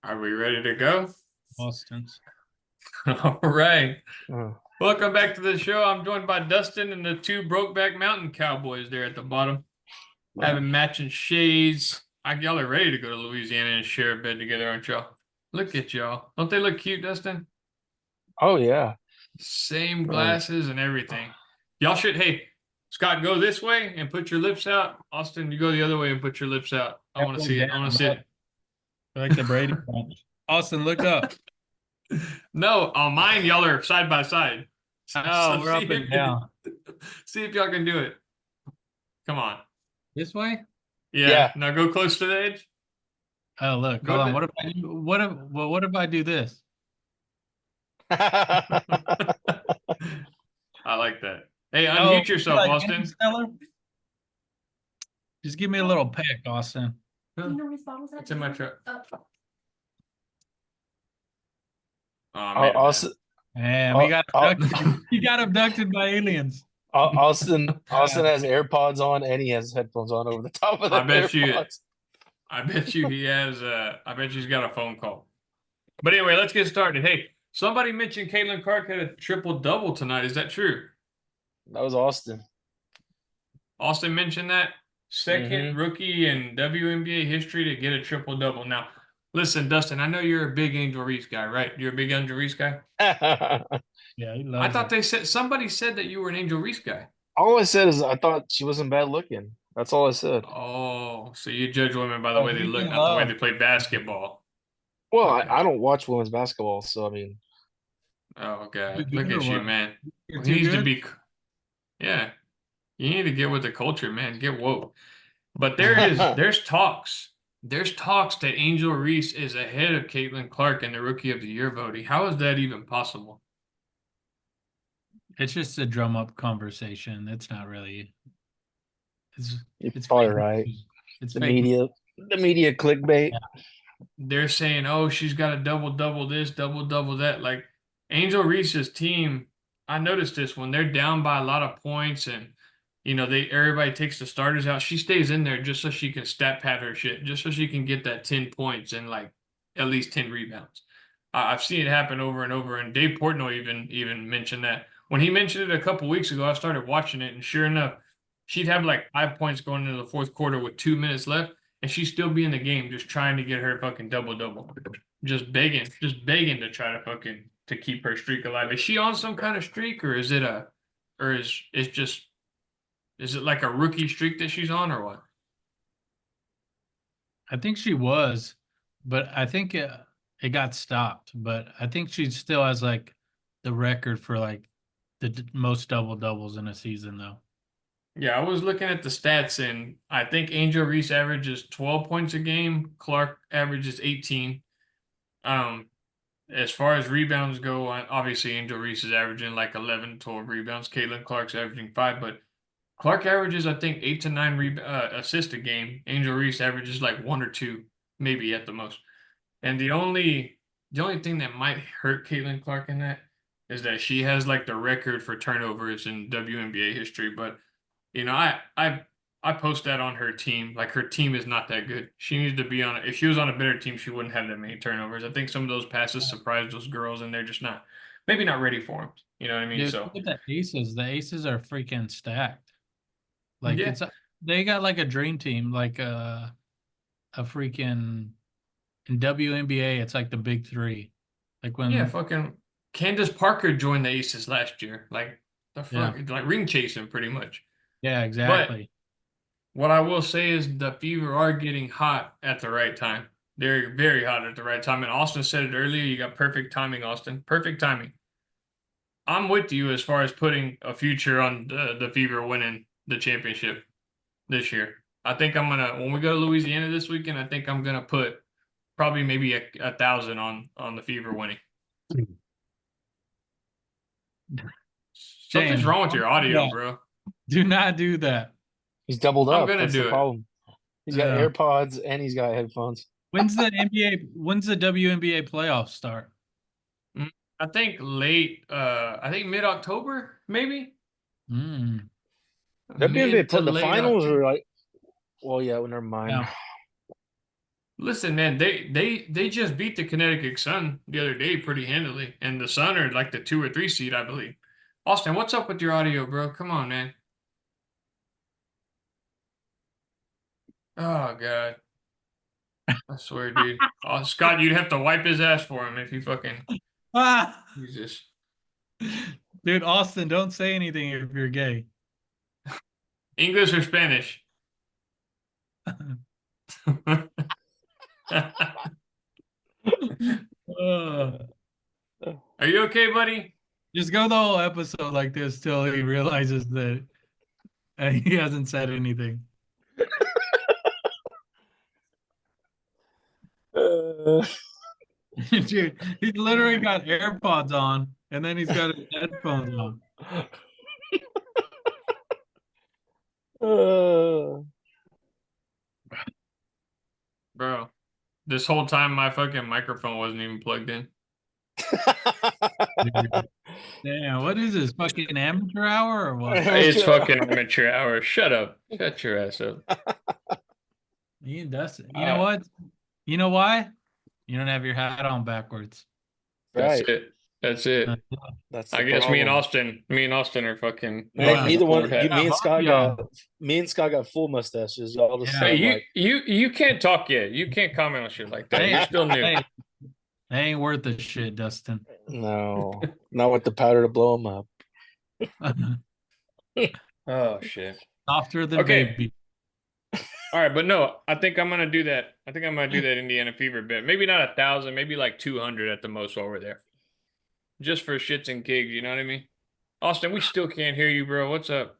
Are we ready to go? Austin's. All right. Oh, Welcome back to the show. I'm joined by Dustin and the two Brokeback Mountain Cowboys there at the bottom. Having matching shades. Y'all are ready to go to Louisiana and share a bed together, aren't y'all? Look at y'all. Don't they look cute, Dustin? oh yeah. Same glasses and everything. Y'all should, hey, Scott, go this way and put your lips out. Austin, you go the other way and put your lips out. I want to see it. I want to see it. Like the Brady Bunch. Austin, look up. No, on mine, y'all are side by side. Oh, we're up and down. See if y'all can do it. Come on. This way? Yeah. Now go close to the edge. Oh, look. Go Hold on. to- What if I do this? I like that. Hey, unmute yourself, like Austin. Interstellar? Just give me a little peck, Austin. You know his bottles it's in my truck. Oh, Austin, Man, we got abducted. He got abducted by aliens. Austin has AirPods on and he has headphones on over the top of the AirPods. I bet you he has. I bet you he's got a phone call. But anyway, let's get started. Hey, somebody mentioned Caitlin Clark had a triple double tonight. Is that true? That was Austin. Austin mentioned that second rookie in WNBA history to get a triple double. Now, listen, Dustin, I know you're a big Angel Reese guy, right? You're a big Angel Reese guy. Yeah, he loves I thought somebody said that you were an Angel Reese guy. All I said is I thought she wasn't bad looking. That's all I said. Oh, so you judge women by the way they look, not the way they play basketball. Well, Okay. I don't watch women's basketball, so I mean. Oh God, look at you, man. You're He needs too to good? be. Yeah, you need to get with the culture, man. Get woke. But there's talks. There's talks that Angel Reese is ahead of Caitlin Clark in the Rookie of the Year voting. How is that even possible? It's just a drum up conversation. It's not really. You're It's probably fake right. news. It's The fake news. media clickbait. Yeah. They're saying, oh, she's got a double this, double that. Like Angel Reese's team, I noticed this when they're down by a lot of points and everybody takes the starters out. She stays in there just so she can stat pad her shit, just so she can get that 10 points and like at least 10 rebounds. I've seen it happen over and over. And Dave Portnoy even mentioned that. When he mentioned it a couple weeks ago, I started watching it, and sure enough, she'd have like 5 points going into the fourth quarter with 2 minutes left, and she'd still be in the game, just trying to get her fucking double, just begging to try to fucking to keep her streak alive. Is she on some kind of streak, or is it like a rookie streak that she's on, or what? I think she was, but I think it got stopped. But I think she still has like the record for like the most double doubles in a season, though. Yeah, I was looking at the stats, and I think Angel Reese averages 12 points a game. Clark averages 18. As far as rebounds go, obviously Angel Reese is averaging like 11, 12 rebounds. Caitlin Clark's averaging 5, but Clark averages, I think, 8 to 9 assists a game. Angel Reese averages like 1 or 2, maybe at the most. And the only thing that might hurt Caitlin Clark in that is that she has like the record for turnovers in WNBA history. But I post that on her team. Like her team is not that good. She needs to be on. If she was on a better team, she wouldn't have that many turnovers. I think some of those passes surprised those girls, and they're just maybe not ready for them. You know what I mean? Dude, So look at the Aces. The Aces are freaking stacked. Like yeah. they got like a dream team, like a freaking in WNBA. It's like the big three. Like when fucking Candace Parker joined the Aces last year. Like the fuck, like ring chasing pretty much. Yeah, exactly. But what I will say is the Fever are getting hot at the right time. They're very hot at the right time. And Austin said it earlier. You got perfect timing, Austin. Perfect timing. I'm with you as far as putting a future on the Fever winning the championship this year. I think when we go to Louisiana this weekend, I think I'm gonna put probably maybe a 1,000 on the Fever winning. Something's James, wrong with your audio, bro. Do not do that. He's doubled up. I'm gonna That's do the it. problem. He's got AirPods and he's got headphones. When's the WNBA playoffs start? I think I think mid-October, maybe. WNBA put the finals or like, well, yeah, well, never mind. Yeah. Listen, man, they just beat the Connecticut Sun the other day pretty handily, and the Sun are like the 2 or 3 seed, I believe. Austin, what's up with your audio, bro? Come on, man. Oh God, I swear, dude. Oh, Scott, you'd have to wipe his ass for him if you fucking Ah! Jesus. Dude, Austin, don't say anything if you're gay. English or Spanish? Uh, Are you okay, buddy? just go the whole episode like this till he realizes that he hasn't said anything. Uh, Dude, he's literally got AirPods on and then he's got his headphones on. uh, Bro, this whole time my fucking microphone wasn't even plugged in. Dude, damn, what is this? Fucking amateur hour or what? It's fucking amateur hour. Shut up. Shut your ass up. You Dustin. You know what? You know why? You don't have your hat on backwards. That's right. it. That's it. That's I the guess me and problem. Austin are fucking Man, neither one. hat. Me and both Scott y'all. got. Me and Scott got full mustaches. Y'all just Yeah. Hey, have like. you can't talk yet. You can't comment on shit like that. You're still new. Hey, they ain't worth the shit, Dustin. No, not with the powder to blow them up. Oh shit. Softer than Okay. baby. All right, but no, I think I'm gonna do that. I think I'm gonna do that Indiana Fever bit. Maybe not 1,000, maybe like 200 at the most while we're there. Just for shits and gigs, you know what I mean? Austin, we still can't hear you, bro. What's up?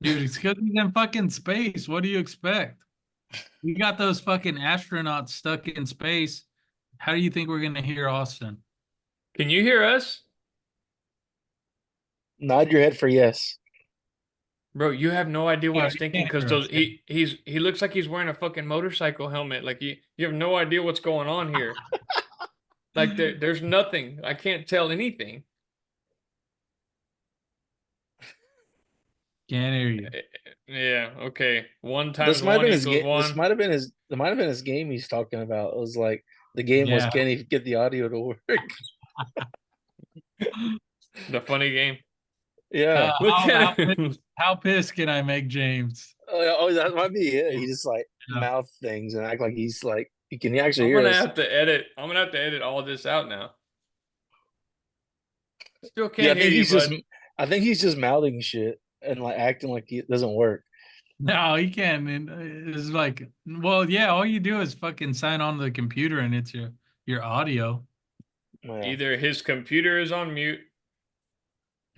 Dude, it's because he's in fucking space. What do you expect? We got those fucking astronauts stuck in space. How do you think we're gonna hear Austin? Can you hear us? Nod your head for yes. Bro, you have no idea what No, he's he thinking can't because hear us. he looks like he's wearing a fucking motorcycle helmet. Like you have no idea what's going on here. Like there's nothing. I can't tell anything. Can't hear you. Yeah, okay. One This times might have one been his equals game. This one. might have been his. It might have been his game he's talking about. It was like the game was Yeah. can he get the audio to work? The funny game. Yeah. Look how, at him. how pissed can I make James? Oh, that might be it. He just like Yeah. mouth things and act like he's like. Can you actually I'm hear gonna us? have to edit. I'm gonna have to edit all this out now. Still Yeah, I can't hear think you, he's just. bud. I think he's just mouthing shit and like acting like it doesn't work. No, he can't. It's like, well, yeah, all you do is fucking sign on to the computer and it's your audio. Yeah. Either his computer is on mute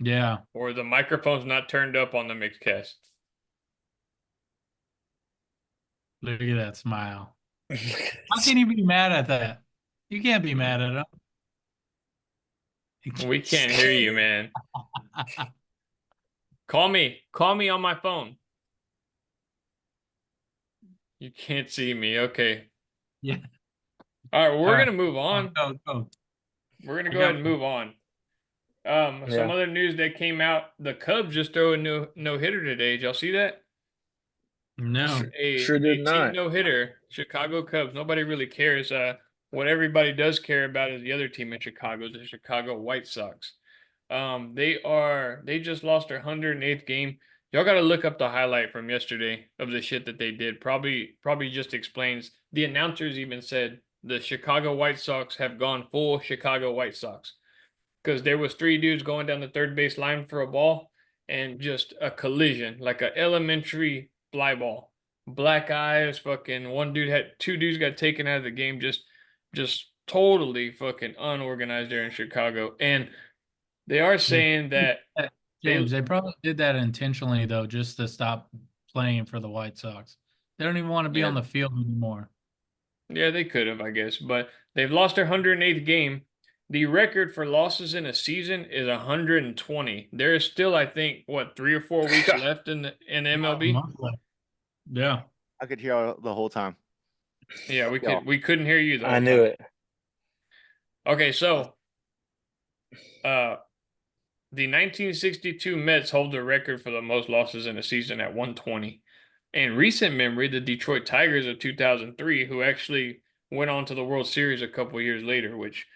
Yeah. or the microphone's not turned up on the mixcast. Look at that smile. How can you be mad at that? You can't be mad at him. We can't hear you, man. Call me. Call me on my phone. You can't see me. Okay. Yeah. All right, we're All right. gonna move on. Go. We're gonna I go got ahead and move on. Some Yeah. other news that came out: the Cubs just threw a no hitter today. Did y'all see that? No. Sure did A team not. no hitter. Chicago Cubs. Nobody really cares. What everybody does care about is the other team in Chicago, the Chicago White Sox. They just lost their 108th game. Y'all got to look up the highlight from yesterday of the shit that they did. Probably just explains. The announcers even said the Chicago White Sox have gone full Chicago White Sox because there was 3 dudes going down the third base line for a ball and just a collision, like an elementary fly ball. Black eyes, fucking 2 dudes got taken out of the game, just totally fucking unorganized there in Chicago. And they are saying that James, they probably did that intentionally though, just to stop playing for the White Sox. They don't even want to be Yeah. on the field anymore. Yeah, they could have, I guess, but they've lost their 108th game. The record for losses in a season is 120. There is still, I think, 3 or 4 weeks left in MLB. Yeah. I could hear the whole time. Yeah, we couldn't hear you the whole I knew time. it. Okay, so the 1962 Mets hold the record for the most losses in a season at 120. in recent memory, the Detroit Tigers of 2003, who actually went on to the World Series a couple years later, which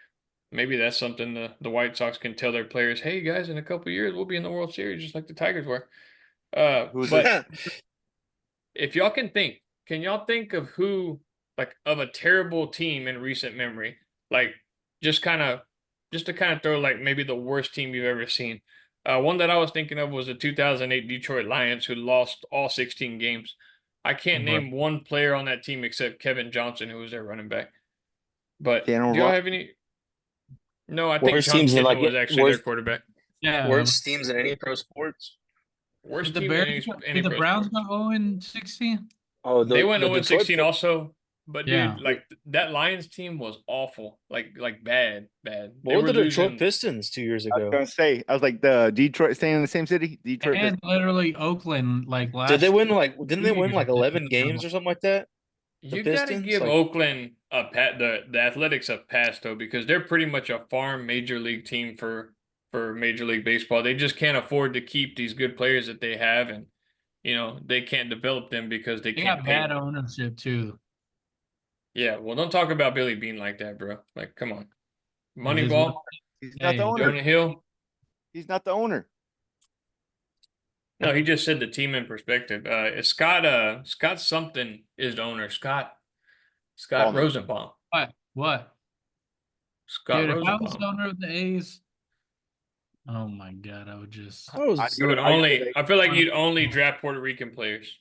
maybe that's something the White Sox can tell their players, hey guys, in a couple years we'll be in the World Series just like the Tigers were. Who's it? But if y'all can y'all think of who like of a terrible team in recent memory? Like just kind of just to kind of throw like maybe the worst team you've ever seen. One that I was thinking of was the 2008 Detroit Lions, who lost all 16 games. I can't Right. name one player on that team except Kevin Johnson, who was their running back. But Daniel do y'all Ross. have any? No, I think Worst John teams in Kitna like was actually their worst quarterback. Yeah. worst teams in any pro sports. Worst Did the team in Bears any did the pro Browns sports. go 0-16? Oh, They went the 0-16 also, but Yeah. dude, like that Lions team was awful. Like bad, bad. They What were were the Detroit losing. Pistons 2 years I was ago? gonna say, I was like the Detroit, staying in the same city, Detroit And Pistons. literally Oakland, like Did they last win like? Didn't they win year. like They 11 were games or something like that? The You got to Pistons, give like Oakland a pat the Athletics a pass though, because they're pretty much a farm major league team for Major League Baseball. They just can't afford to keep these good players that they have, and they can't develop them because they They can't got pay bad them. ownership too. Yeah, well, don't talk about Billy Bean like that, bro. Like, come on, It is what Moneyball, He's not the hey, owner. Jonah Hill. He's not the owner. No, he just said the team in perspective. It's Scott. Scott something is the owner. Scott Ballman. Rosenbaum. what? What? Scott Dude, if I was the Rosenbaum. owner of the A's, oh my god, I would just I was. I'd You go would to, I'd go to only. Vegas. I feel like you'd only draft Puerto Rican players.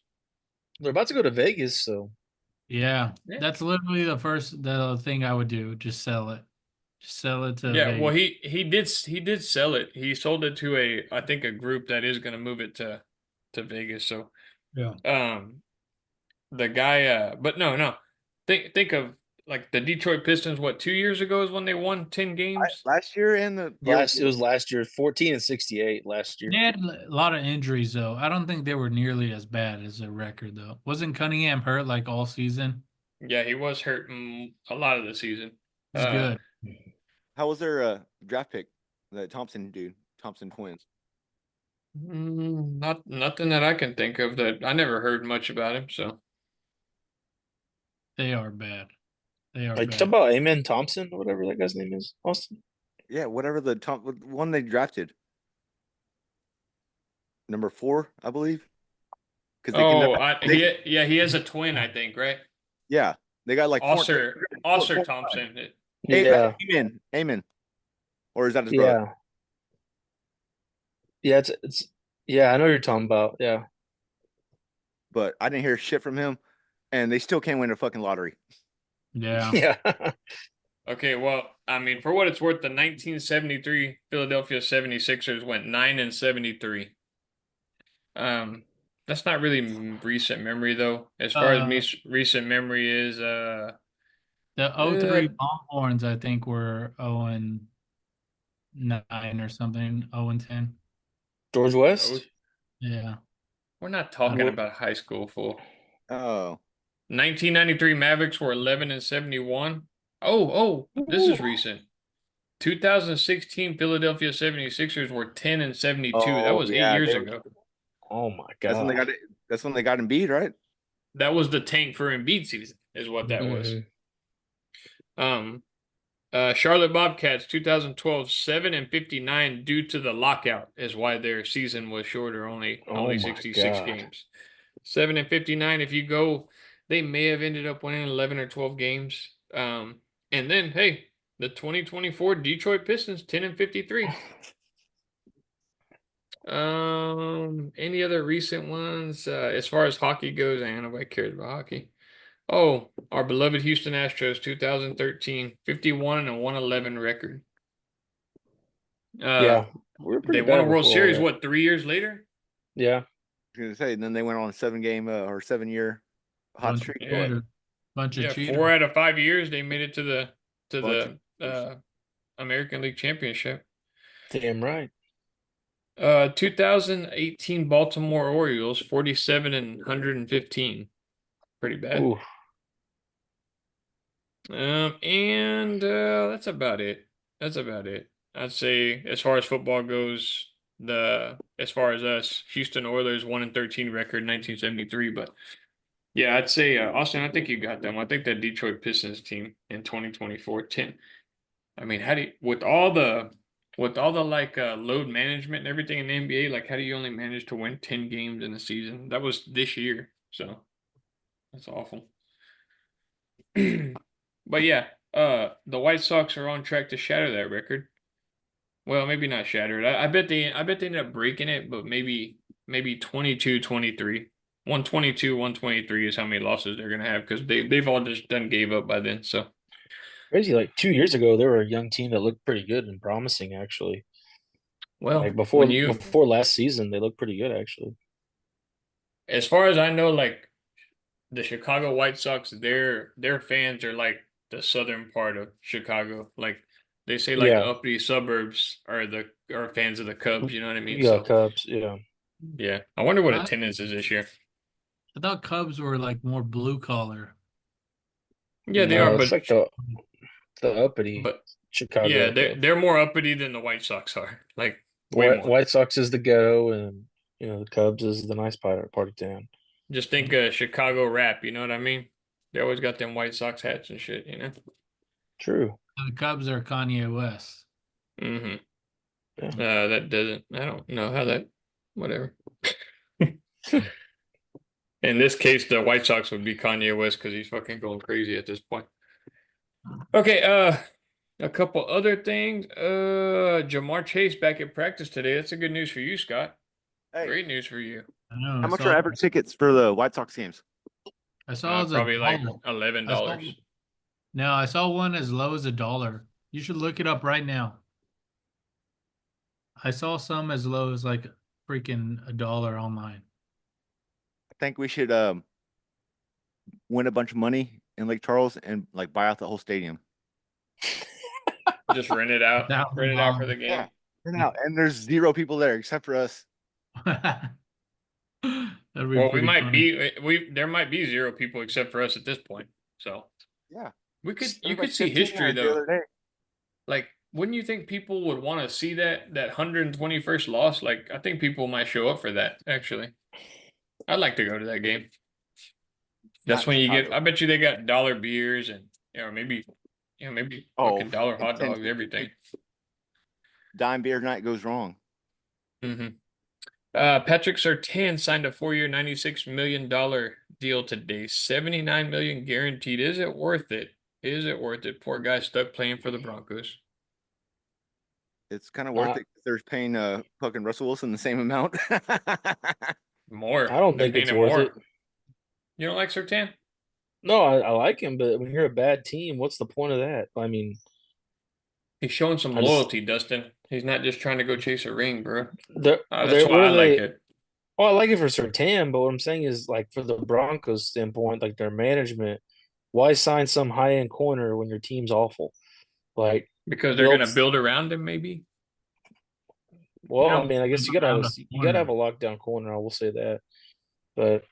They're about to go to Vegas, so yeah. Yeah. That's literally the thing I would do. Just sell it. Just sell it to Yeah. Well, Vegas. he did sell it. He sold it to I think a group that is going to move it to Vegas. So Yeah. um the guy. But no. Think of like the Detroit Pistons. What 2 years ago is when they won 10 games. Last year and the year it was last year, 14 and 68 last They year. had a lot of injuries though. I don't think they were nearly as bad as their record though. Wasn't Cunningham hurt like all season? Yeah, he was hurt a lot of the season. He's good. How was their draft pick? The Thompson dude, Thompson twins. Not nothing that I can think of that I never heard much about him. So They are bad. They are Like bad. talk about Amen Thompson, or whatever that guy's name is, Austin. Yeah, whatever the top one they drafted. Number 4, I believe. Because they can oh, never. They, he has a twin, I think, right? yeah, they got like four. Osser Thompson. Yeah, Amen. Or is that his brother? yeah, yeah. It's yeah. I know what you're talking about. Yeah, But I didn't hear shit from him, and they still can't win a fucking lottery. Yeah. yeah. Okay, well, I mean, for what it's worth, the 1973 Philadelphia 76ers went 9-73. That's not really recent memory though. As far as me recent memory is, The 03 Longhorns, I think, were 0-9 or something, 0-10. George West. Yeah. we're not talking What- about high school, fool. Oh, 1993 Mavericks were 11-71. Oh, this is recent. 2016 Philadelphia 76ers were 10-72. That oh was 8 yeah, years ago. Oh my that's when they god. got it. That's when they got Embiid, right? That was the tank for Embiid season, is what that was. Mhm. Charlotte Bobcats 2012 7-59 due to the lockout is why their season was shorter, only Oh my 66 god. games. 7-59. If you go, they may have ended up winning 11 or 12 games. And then hey, the 2024 Detroit Pistons 10-53. Any other recent ones? As far as hockey goes, I don't know nobody cares about hockey. Oh, our beloved Houston Astros 2013 51 and a 111 record. Yeah, we were They pretty won a bad World before all Series that. what 3 years later? Yeah, I was gonna say, and then they went on a 7-game or 7-year hot Bunch of streak. Yeah. cheaters. Bunch of Yeah, cheaters. 4 out of 5 years they made it to Bunch of the American League Championship. damn right. 2018 Baltimore Orioles 47 and 115. Pretty bad. Ooh, And that's about it. That's about it. I'd say as far as football goes, as far as us, Houston Oilers 1-13 record, 1973. But yeah, I'd say Austin. I think you got them. I think that Detroit Pistons team in 2024 10. I mean, how do you, with all the like load management and everything in the NBA, like how do you only manage to win 10 games in a season? That was this year, so that's awful. But yeah, the White Sox are on track to shatter that record. Well, maybe not shattered. I bet they ended up breaking it, but maybe 22-23. 122, 123 is how many losses they're gonna have because they've all just done gave up by then. So Crazy. Like 2 years ago, they were a young team that looked pretty good and promising, actually. well, Like when before you before last season, they looked pretty good, actually. as far as I know, like the Chicago White Sox, their fans are like the southern part of Chicago. Like they say like the Yeah, uppity suburbs are fans of the Cubs, you know what I mean? yeah, So Cubs. Yeah. yeah. I wonder what I, attendance is this year. I thought Cubs were like more blue collar. Yeah, they are, No, it's like the uppity but yeah, Chicago Cubs. they're more uppity than the White Sox are. Like way White more. White Sox is the ghetto, and the Cubs is the nice part of town. Just think Chicago rap, you know what I mean? They always got them White Sox hats and shit, you know? True. The Cubs are Kanye West. Mm-hmm. Yeah. That doesn't I don't know how that whatever. In this case, the White Sox would be Kanye West because he's fucking going crazy at this point. Okay, a couple other things. Jamar Chase back at practice today. That's a good news for you, Scott. Hey, Great news for you. I know. how much are average tickets for the White Sox games? I saw it as a Probably like dollar. I saw, $11. no, I saw one as low as $1. You should look it up right now. I saw some as low as like freaking $1 online. I think we should win a bunch of money in Lake Charles and like buy out the whole stadium. Just rent it out. Rent it out for the $1,000. game. Yeah, rent out, and there's 0 people there except for us. That'd be Well, pretty funny. there might be 0 people except for us at this point. So Yeah, you there was could like see 15 history there the though. other day. Like, wouldn't you think people would want to see that 121st loss? Like, I think people might show up for that, actually. I'd like to go to that game. That's Not in when you get Chicago. I bet you they got dollar beers and maybe maybe Oh, fucking dollar hot intense. dogs, everything. Dime beer night goes wrong. Mm-hmm. Patrick Surtain signed a 4-year, $96 million deal today. 79 million guaranteed. Is it worth it? Is it worth it? Poor guy stuck playing for the Broncos. It's kind of worth Uh, it. They're paying fucking Russell Wilson the same amount. More. I don't They're think paying it's him worth it. more. You don't like Surtain? No, I like him, but when you're a bad team, what's the point of that? I mean, He's showing some I just loyalty, Dustin. He's not just trying to go chase a ring, bro. That's what why I are like they? it. Oh, I like it for Sertan, but what I'm saying is, like, for the Broncos standpoint, like their management, why sign some high end corner when your team's awful? Like, Because they're build. gonna build around him, maybe. You Well, I don't mean, I guess build around a you gotta have corner. a lockdown corner. I will say that, but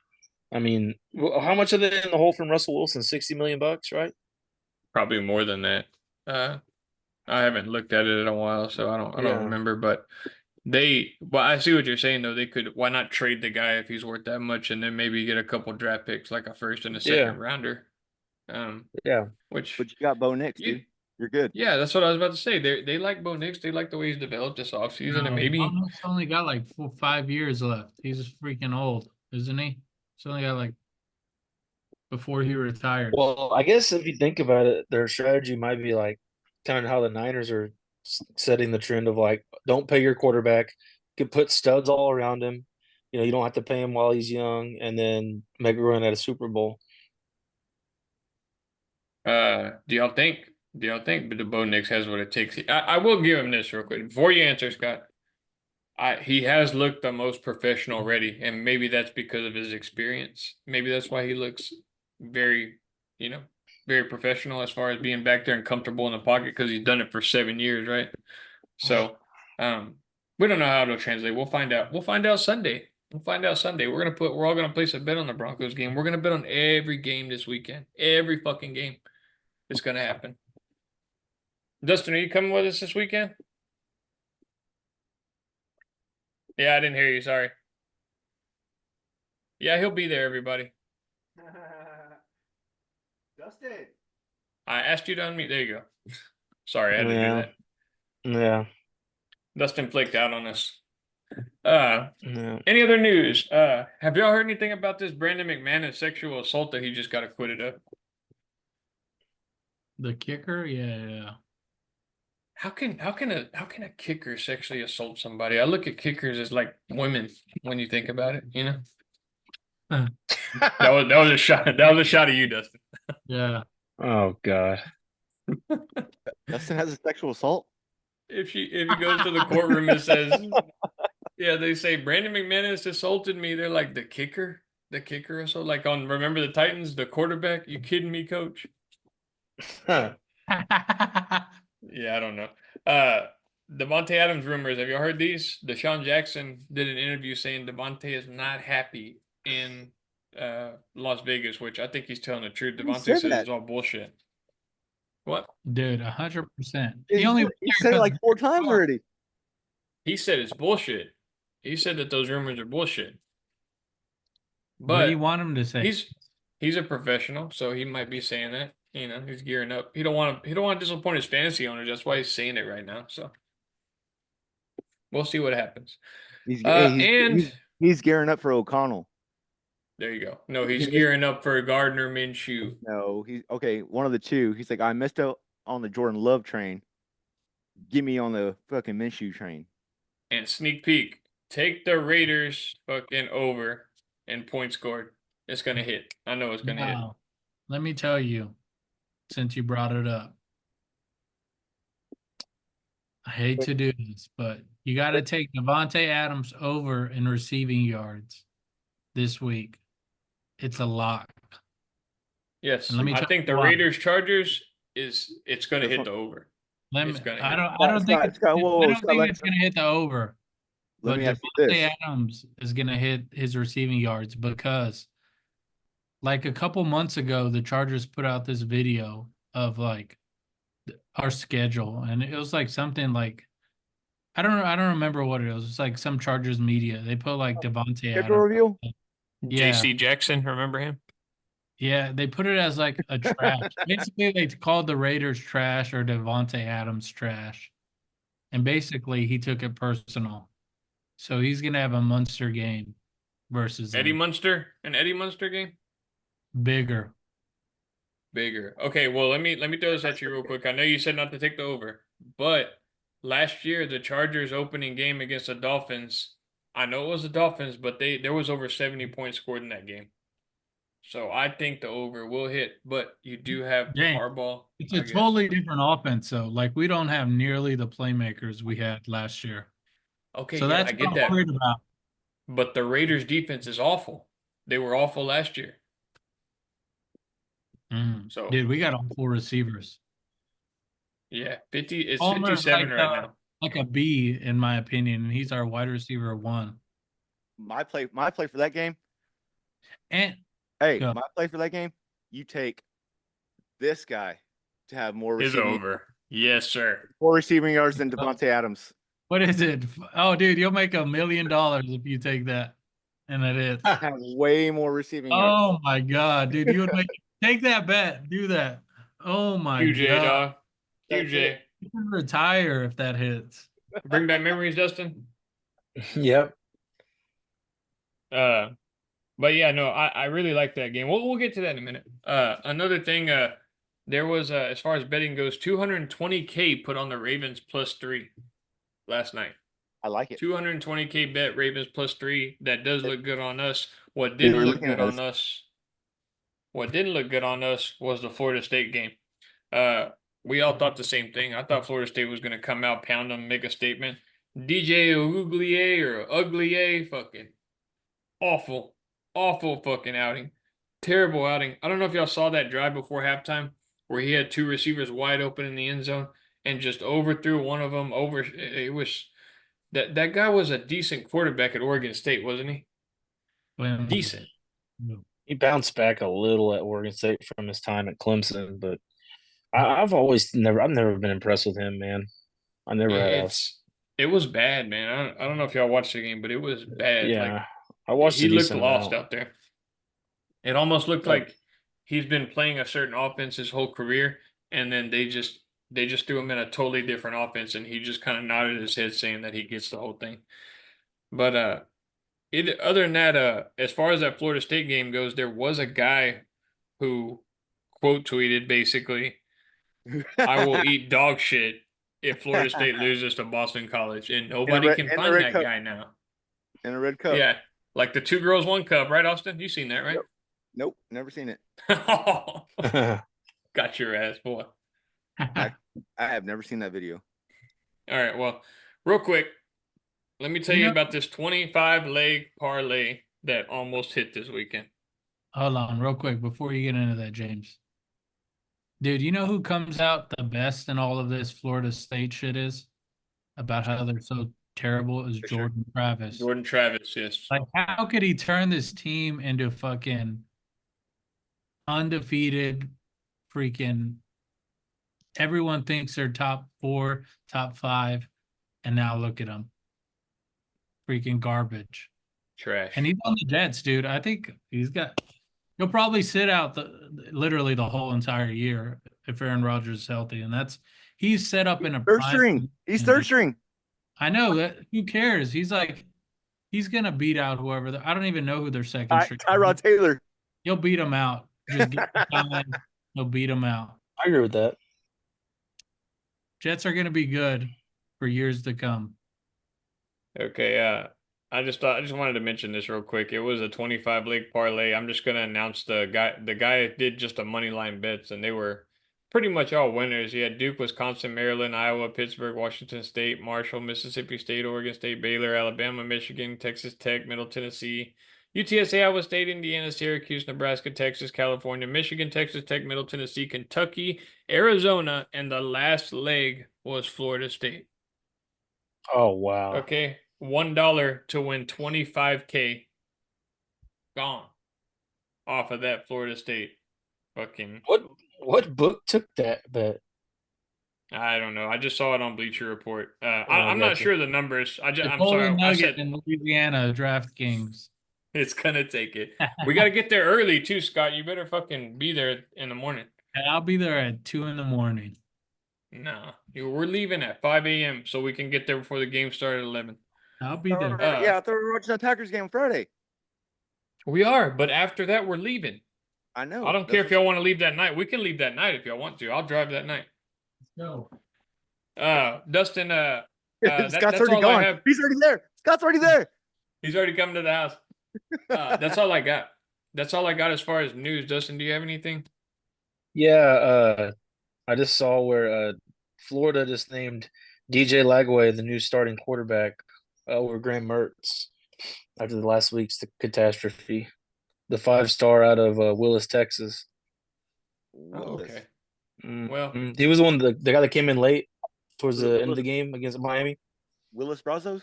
I mean, how much are they in the hole from Russell Wilson? 60 million bucks, right? Probably more than that. Uh, I haven't looked at it in a while, so I don't Yeah, remember. But well, I see what you're saying though. They could why not trade the guy if he's worth that much, and then maybe get a couple draft picks, like a first and a yeah, second rounder. yeah. Which But you got Bo Nix, you dude. You're good. yeah, that's what I was about to say. They like Bo Nix. They like the way he's developed this offseason, and No, maybe Bono's only got like 5 years left. He's freaking old, isn't he? He's only got like before he retires. Well, I guess if you think about it, their strategy might be like kind of how the Niners are setting the trend of like, don't pay your quarterback, you could put studs all around him. You don't have to pay him while he's young, and then make a run at a Super Bowl. do y'all think the Bo Nix has what it takes? I will give him this real quick before you answer, Scott. He has looked the most professional already, and maybe that's because of his experience. Maybe that's why he looks very, you know, very professional as far as being back there and comfortable in the pocket because he's done it for 7 years, right? So, we don't know how it'll translate. We'll find out. We'll find out Sunday. We'll find out Sunday. We're all gonna place a bet on the Broncos game. We're gonna bet on every game this weekend. Every fucking game. It's gonna happen. Dustin, are you coming with us this weekend? Yeah, I didn't hear you. Sorry. Yeah, he'll be there, everybody. Dustin. I asked you to unmute. There you go. Sorry, I had to do Yeah. that. Yeah. Dustin flaked out on us. Yeah. Any other news? Have y'all heard anything about this Brandon McManus sexual assault that he just got acquitted of? The kicker, yeah. How can a kicker sexually assault somebody? I look at kickers as like women when you think about it, you know? Huh. That was a shot. That was a shot at you, Dustin. Yeah. Oh God. Dustin has a sexual assault. If he goes to the courtroom and says, yeah, they say Brandon McManus assaulted me, they're like the kicker? The kicker assault? Like on Remember the Titans, the quarterback? You kidding me, coach? Huh. Yeah, I don't know. Devontae Adams rumors. Have you heard these? Deshaun Jackson did an interview saying Devontae is not happy in Las Vegas, which I think he's telling the truth. He Devontae said says that. it's all bullshit. What? Dude, 100%. He He only went said there it like 'cause 4 times already. He said it's bullshit. He said that those rumors are bullshit. what do you But want him to say? he's a professional, so he might be saying that. You know, he's gearing up. He don't want to disappoint his fantasy owners. That's why he's saying it right now. So we'll see what happens. And He's gearing up for O'Connell. there you go. No, he's gearing up for Gardner Minshew. No, he's okay. One of the two. He's like, I missed out on the Jordan Love train. Give me on the fucking Minshew train. And sneak peek, take the Raiders fucking over and point scored. It's gonna hit. I know it's gonna hit. Now, let me tell you, since you brought it up, I hate to do this, but you got to take Devontae Adams over in receiving yards this week. It's a lock. Yes, And let me I tell think you the why. Raiders Chargers it's gonna This hit one- the over. Let It's me. gonna I hit. don't think it's. Scott, whoa, I whoa, don't Scott, think it's going to hit the over. let But me ask you this. Devontae Adams is going to hit his receiving yards because, like a couple months ago, the Chargers put out this video of like our schedule, and it was like something like I don't know. I don't remember what it was. It's like some Chargers media. They put like Devontae Schedule Adams. review? Yeah. J.C. Jackson, remember him? Yeah, they put it as like a trash. Basically, they called the Raiders trash or Devontae Adams trash. And basically, he took it personal. So he's going to have a monster game versus Eddie them. Munster, an Eddie Munster game? Bigger. Bigger. Okay, well let me throw this at you real quick. I know you said not to take the over, but last year the Chargers opening game against the Dolphins, I know it was the Dolphins, but there was over 70 points scored in that game. So I think the over will hit, but you do have Dang. Harbaugh. It's I a guess. totally different offense, though. Like, we don't have nearly the playmakers we had last year. Okay, So yeah, that's I what get I'm that. worried about. But the Raiders defense is awful. They were awful last year. So Dude, we got all four receivers. yeah, 50 it's Palmer's 57 right now. like a B, in my opinion, and he's our wide receiver one. My play for that game. And Hey, go. my play for that game. You take this guy to have more Is receiving, over. Yes, sir. more receiving yards than Devontae Adams. What is it? Oh, dude, you'll make $1 million if you take that. And it is. Have way more receiving yards. Oh my God, dude, you would take that bet. Do that. Oh my QJ, God. dog. That's QJ. it. You can retire if that hits. Bring back memories, Dustin. Yep. But yeah, no, I really like that game. We'll get to that in a minute. Another thing, there was as far as betting goes, 220K put on the Ravens +3 last night. I like it. 220K bet Ravens +3. That does look good on us. What They didn't were look looking good at on us? What didn't look good on us was the Florida State game. We all thought the same thing. I thought Florida State was gonna come out, pound them, make a statement. DJ Uglier or Uglier, fucking awful, awful fucking outing. Terrible outing. I don't know if y'all saw that drive before halftime where he had two receivers wide open in the end zone and just overthrew one of them over. It was that guy was a decent quarterback at Oregon State, wasn't he? When- Decent. He bounced back a little at Oregon State from his time at Clemson, but I've never been impressed with him, man. I never have. It was bad, man. I don't know if y'all watched the game, but it was bad. Like Yeah, I watched a he looked decent lost amount. out there. It almost looked Like, like he's been playing a certain offense his whole career, and then they just threw him in a totally different offense, and he just kind of nodded his head saying that he gets the whole thing. But other than that, as far as that Florida State game goes, there was a guy who quote tweeted basically, "I will eat dog shit if Florida State loses to Boston College," and nobody can in a find red that cup. guy now. In a red cup. Yeah, like the two girls, one cup, right, Austin? You seen that, right? Yep. Nope, never seen it. Got your ass, boy. I I have never seen that video. All right, well, real quick, let me tell You you know, about this 25 leg parlay that almost hit this weekend. hold on, real quick before you get into that, James. Dude, you know who comes out the best in all of this Florida State shit is? About how they're so terrible is Fisher. Jordan Travis. Jordan Travis, yes. Like, how could he turn this team into fucking undefeated freaking everyone thinks they're top 4, top 5, and now look at them. Freaking garbage. Trash. And he's on the Jets, dude. I think he'll probably sit out literally the whole entire year if Aaron Rodgers is healthy. And he's set up in a Third prime string. He's position. third string. I know that. Who cares? He's gonna beat out whoever. I don't even know who their second string. Tyrod Taylor. He'll beat him out. Just get time. He'll beat him out. I agree with that. Jets are gonna be good for years to come. Okay, I just wanted to mention this real quick. It was a 25 leg parlay. I'm just gonna announce the guy. The guy did just a money line bets, and they were pretty much all winners. He had Duke, Wisconsin, Maryland, Iowa, Pittsburgh, Washington State, Marshall, Mississippi State, Oregon State, Baylor, Alabama, Michigan, Texas Tech, Middle Tennessee, UTSA, Iowa State, Indiana, Syracuse, Nebraska, Texas, California, Michigan, Texas Tech, Middle Tennessee, Kentucky, Arizona, and the last leg was Florida State. Oh wow. Okay, $1 to win 25K gone off of that Florida State fucking. What book took that bet? I don't know. I just saw it on Bleacher Report. Oh, I'm not gotcha. sure the numbers. The I'm Golden sorry. I Nugget said in Louisiana, DraftKings. it's gonna take it. We got to get there early too, Scott. You better fucking be there in the morning. And I'll be there at 2 a.m. No, we're leaving at 5 a.m. so we can get there before the game started at 11. I'll be there. Yeah, I thought we were watching the Packers game Friday. We are, but after that, we're leaving. I know. I don't care if y'all want to leave that night. We can leave that night if y'all want to. I'll drive that night. No. Dustin, Scott's that's already all I gone. have. He's already there. Scott's already there. He's already coming to the house. That's all I got. That's all I got as far as news. Dustin, do you have anything? Yeah, I just saw where Florida just named DJ Lagway the new starting quarterback over Graham Mertz after the last week's catastrophe. The 5-star out of Willis, Texas. Oh, okay. Mm, Well, he was the guy that came in late towards the end of Willis- the game against Miami. Willis Brazos.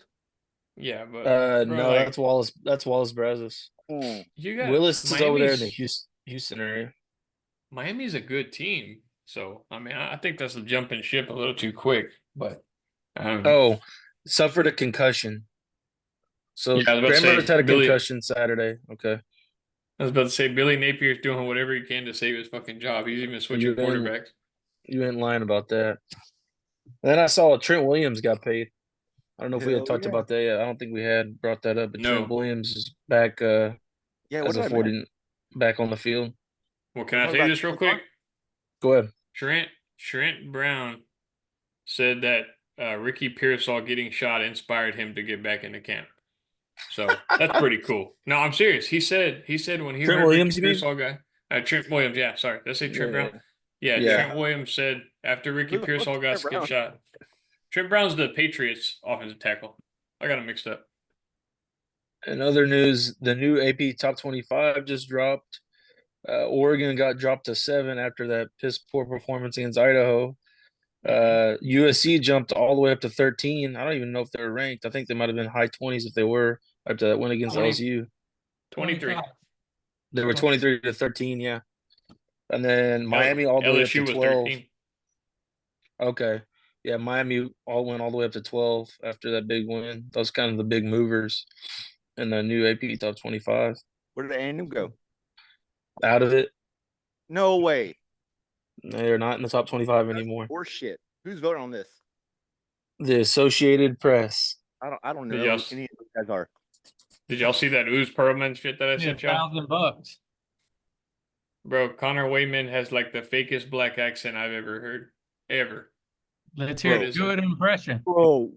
yeah, but bro, No, like, that's Wallace. That's Wallace Brazos. you got Willis is over there in the Miami's- Houston area. Miami's a good team. So I mean, I think that's a jumping ship a little too quick. But Oh, suffered a concussion. So yeah, I was about to Graham say, Mertz had a Billy- concussion Saturday. Okay. I was about to say Billy Napier's doing whatever he can to save his fucking job. He's even switching You ain't- quarterbacks. You ain't lying about that. And then I saw Trent Williams got paid. I don't know if we had Hell talked yeah. about that yet. I don't think we had brought that up, but No. Trent Williams is back Yeah, as what a did I 40 miss? back on the field. Well, can I What tell you about this real Saquon? quick? Go ahead. Trent Brown said that Ricky Pearsall getting shot inspired him to get back into camp. So that's pretty cool. No, I'm serious. He said when he Trent heard Williams, Ricky you mean? Pearsall guy, Trent Williams. Yeah, sorry, did I say Trent Brown? Yeah, Yeah. Trent Williams said after Ricky Who the fuck's Pearsall got Trent Brown? shot. Trent Brown's the Patriots offensive tackle. I got him mixed up. In other news, the new AP Top 25 just dropped. Oregon got dropped to 7 after that piss poor performance against Idaho. USC jumped all the way up to 13. I don't even know if they were ranked. I think they might have been high 20s if they were after that win against 20. LSU. 23. They were 23 to 13, yeah. And then Miami all the way up LSU to was 12. 13. Okay. Yeah, Miami all went all the way up to 12 after that big win. Those kind of the big movers in the new AP top 25. Where did A&M go? Out of it, No way. they're not in the top 25 That's anymore. horse shit. Who's voting on this? The Associated Press. I don't Did know y'all, who any of those guys are. did y'all see that Ooze Perlman shit that I Yeah, sent y'all? $1,000. Bro, Connor Wayman has like the fakest black accent I've ever heard. Ever. Let's Bro, hear it it. is Do a- an impression. Bro.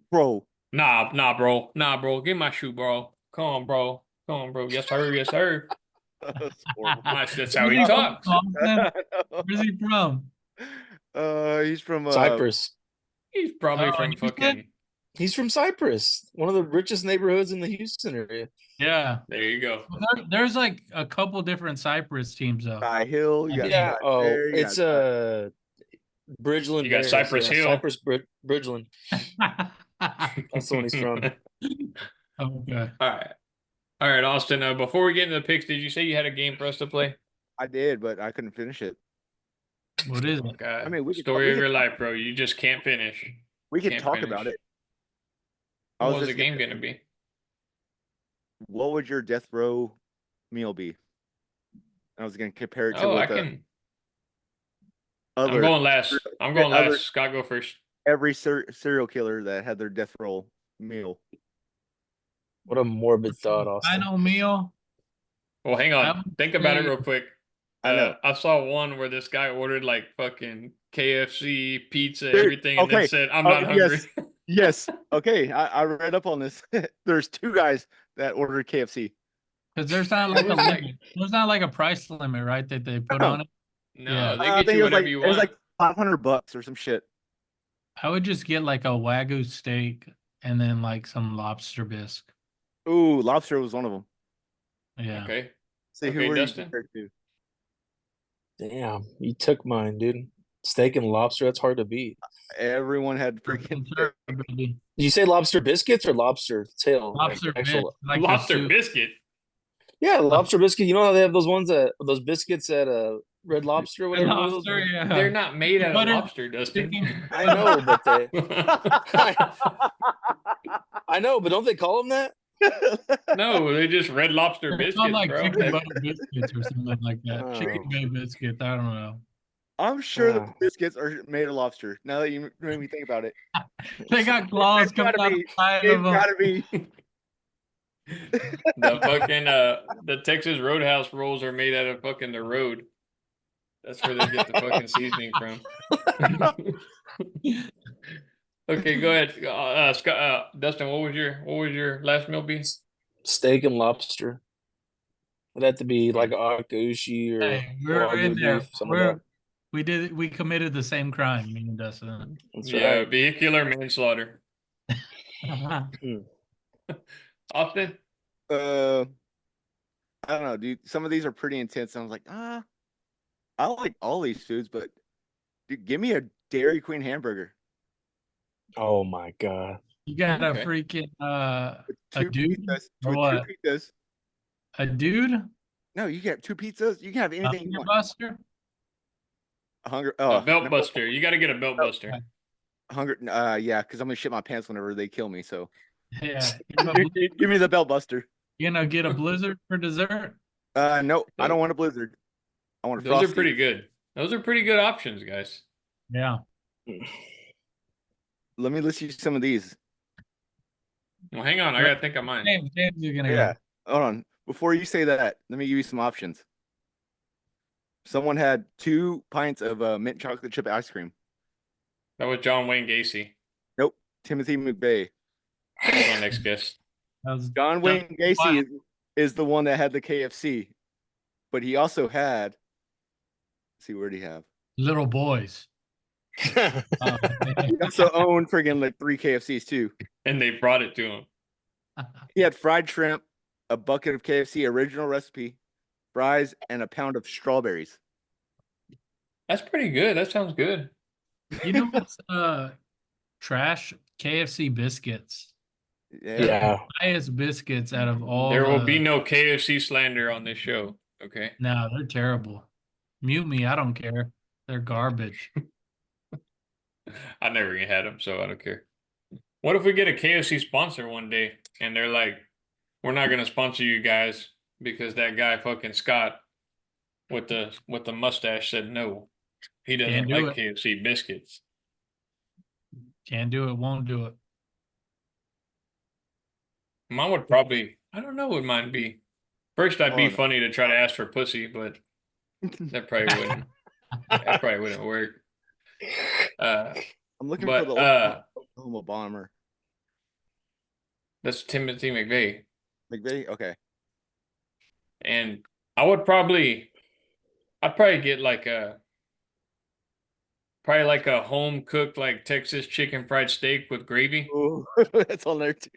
Nah, bro. Nah, bro. Get my shoe, bro. Come on, bro. Come on, bro. Yes, sir. Yes, sir. That's horrible. That's how Where's he he from, talks. Austin? Where's he from? He's from Cyprus. He's probably Oh, from Houston? fucking. He's from Cyprus, one of the richest neighborhoods in the Houston area. Yeah. There you go. There's like a couple different Cyprus teams though. Sky Hill. You got Yeah. Sky Oh, Fair, you it's got Bridgeland You got Bears. Cypress Yeah, Hill. Cypress Bridgeland. That's the one he's from. Okay. All right, Austin. Before we get into the picks, did you say you had a game for us to play? I did, but I couldn't finish it. What is it? God, I mean, we could story we of could your talk- life, bro. You just can't finish. We can Can't talk finish. about it. I What was was the just game gonna be? What would your death row meal be? I was gonna compare it to Oh, I what can. other I'm going last. I'm going other- last. Scott, go first. every serial killer that had their death row meal. What a morbid thought, Austin. Final meal. Well, hang I on. would Think about it say- real quick. I know. I saw one where this guy ordered like fucking KFC, pizza, Dude, everything, and then okay. said, "I'm not hungry." Yes. Yes. Okay. I read up on this. There's two guys that ordered KFC. Because there's not like a was like- limit. There's not like a price limit, right? That they put No. on it. No, Yeah. they I get think you it was whatever like you it was want. like $500 or some shit. I would just get like a Wagyu steak and then like some lobster bisque. Ooh, lobster was one of them. Yeah. Okay. See Okay, who were Dustin? you compared to? Damn, you took mine, dude. Steak and lobster, that's hard to beat. Everyone had freaking. Sure, baby. Did you say lobster biscuits or lobster tail? Like Lobster actual. bisque, like the Lobster soup. biscuit. Yeah, lobster biscuit. You know how they have those ones those biscuits at Red Lobster or Red whatever. it was? lobster, yeah. They're not made out of Butter lobster, Dustin. chicken. I know, but I know, but don't they call them that? No, they're just red lobster They're biscuits, called like bro. chicken butter biscuits or something like that. Oh. Chicken bay biscuits. I don't know. I'm sure the Ah. biscuits are made of lobster. Now that you made me think about it, They got claws It's coming gotta out be. the side it's of them. gotta be. The fucking the Texas Roadhouse rolls are made out of fucking the road. That's where they get the fucking seasoning from. Okay, go ahead, Scott. Dustin, what was your last meal be? Steak and lobster. It'd have to be like a akashi or Hey, we're Wagyu in there. beef, something like We committed the same crime, me and Dustin. That's Yeah, right. vehicular manslaughter. Austin? I don't know, dude. Some of these are pretty intense. And I was like, I like all these foods, but dude, give me a Dairy Queen hamburger. Oh my god. You got Okay. a freaking With a two dude pizzas. or With what? two pizzas. A dude? No, you can have two pizzas. You can have A anything you Hunger want. Buster? Hunger. A Oh, belt no, buster. You got to get a belt buster. hunger. Yeah, because I'm gonna shit my pants whenever they kill me. So Yeah. give me the belt buster. You gonna get a blizzard for dessert? No, I don't want a blizzard. I want a Those frosty. are pretty good. Those are pretty good options, guys. Yeah. Let me list you some of these. Well, hang on. I got to think of mine. James, you're gonna Yeah. go. Hold on. Before you say that, let me give you some options. Someone had 2 pints of mint chocolate chip ice cream. That was John Wayne Gacy. Nope. Timothy McVeigh. Who's my next guest? That was John Wayne Gacy is the one that had the KFC, but he also had. Let's see, where did he have? little boys. Oh, He also owned friggin' like 3 KFCs too. And they brought it to him. He had fried shrimp, a bucket of KFC original recipe, fries, and a pound of strawberries. That's pretty good. That sounds good. You know what's trash? KFC biscuits. Yeah. Highest biscuits out of all. There will be no KFC slander on this show. Okay. No, they're terrible. Mute me. I don't care. They're garbage. I never even had them, so I don't care. What if we get a KFC sponsor one day and they're like, we're not gonna sponsor you guys because that guy fucking Scott with the mustache said no. He Can't doesn't do like it. KFC biscuits. Can't do it. Won't do it. Mine would probably, I don't know what mine be. First, I'd be Oh, no. funny to try to ask for pussy, but that probably wouldn't. That probably wouldn't work. I'm looking for the But Oklahoma bomber. that's Timothy McVeigh, McVay? Okay. and I would probably, I'd probably get like a home cooked like Texas chicken fried steak with gravy. Ooh, that's on there too.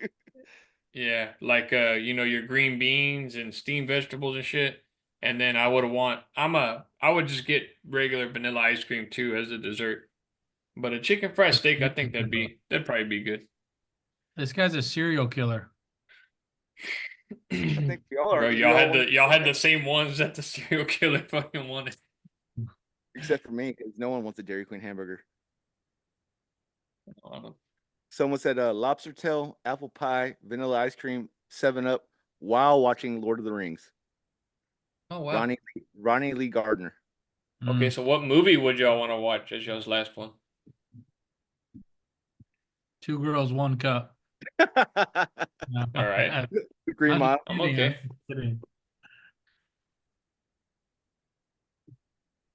Yeah, like you know, your green beans and steamed vegetables and shit. And then I would just get regular vanilla ice cream too as a dessert. But a chicken fried steak, I think that'd probably be good. This guy's a serial killer. I think we all are. Bro, 'Cause we all want- y'all had the same ones that the serial killer fucking wanted. except for me, because no one wants a Dairy Queen hamburger. Oh, Someone said lobster tail, apple pie, vanilla ice cream, 7-Up while watching Lord of the Rings. oh wow. Ronnie Lee Gardner. Okay, Mm. so what movie would y'all want to watch as y'all's last one? Two girls, one cup. No. All right. Green I'm Mile. just I'm kidding, okay. I'm just kidding.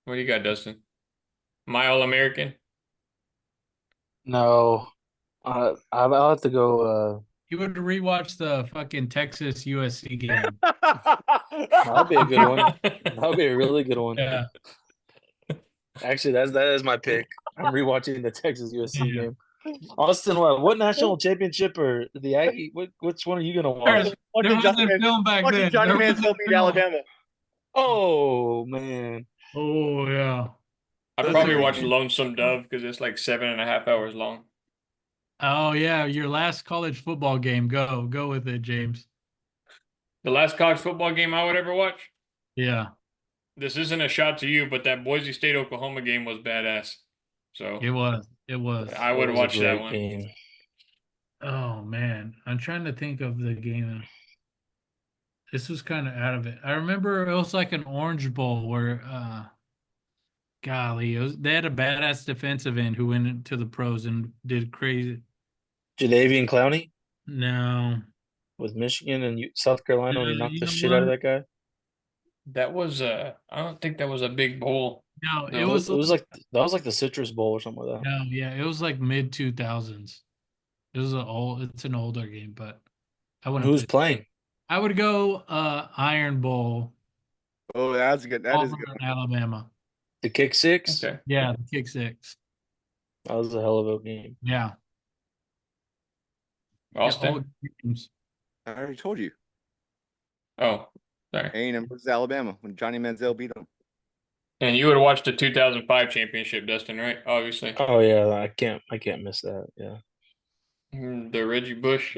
What do you got, Dustin? My All American? No, I'll have to go. You would rewatch the fucking Texas USC game. That'll be a good one. That'll be a really good one. Yeah. Actually, that is my pick. I'm rewatching the Texas USC Yeah. game. Austin, what national championship or the Aggie? Which one are you gonna watch? There Watching wasn't Johnny, film back watching then. Johnny There Manziel wasn't beat film. Alabama. Oh man, Oh yeah. I'd Those probably are- watch Lonesome Dove because it's like 7.5 hours long. Oh yeah. Your last college football game. Go with it, James. The last college football game I would ever watch. Yeah. This isn't a shot to you, but that Boise State Oklahoma game was badass. So It was. It was. I that would was a watch that great one. game. Oh man. I'm trying to think of the game. This was kind of out of it. I remember it was like an Orange Bowl where golly, they had a badass defensive end who went into the pros and did crazy. Jadavian Clowney No. with Michigan and South Carolina when he knocked You the know shit out of what? that guy. That was I don't think that was a big bowl. No, it No. was It was like that was like the Citrus Bowl or something like that. no, yeah, it was like mid 2000s. It's an older game, but I wouldn't Who's put it. playing? I would go Iron Bowl, Oh, that's good. That is Auburn, good. Alabama. The kick six. Okay. Yeah, the kick six. That was a hell of a game. Yeah. Austin? Old games. I already told you. Oh, sorry. A&M versus Alabama when Johnny Manziel beat them. And you would watch the 2005 championship, Dustin, right? Obviously. Oh yeah, I can't miss that. Yeah. The Reggie Bush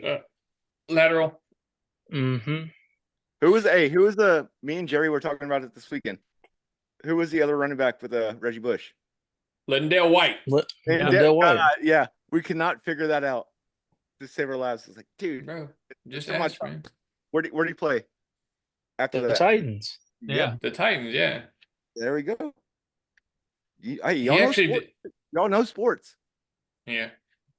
lateral. Mm-hmm. Who was the me and Jerry were talking about it this weekend? Who was the other running back with Reggie Bush? Lindell White. Lindell White. Yeah, we could not figure that out to save our lives. It's like, dude, Bro, just Come on, ask, man. where'd he play after The that? Titans. Yeah. The Titans, yeah. There we go. He Y'all know actually sports. did. Y'all know sports. Yeah.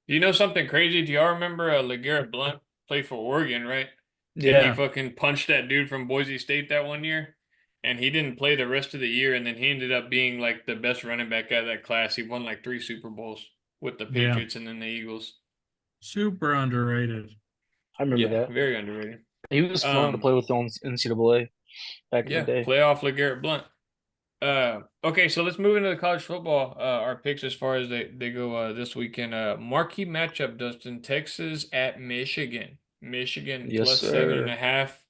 You know something crazy? Do y'all remember LeGarrette Blount played for Oregon, right? And he Yeah. fucking punched that dude from Boise State that one year. And he didn't play the rest of the year. And then he ended up being like the best running back out of that class. He won like 3 Super Bowls with the Yeah. Patriots and then the Eagles. Super underrated. I remember Yeah, that. very underrated. He was fun to play with on NCAA back in Yeah, the day. playoff LeGarrette Blount. Okay, so let's move into the college football. Our picks as far as they go this weekend. Marquee matchup, Dustin. Texas at Michigan. Michigan Yes, plus sir. 7.5.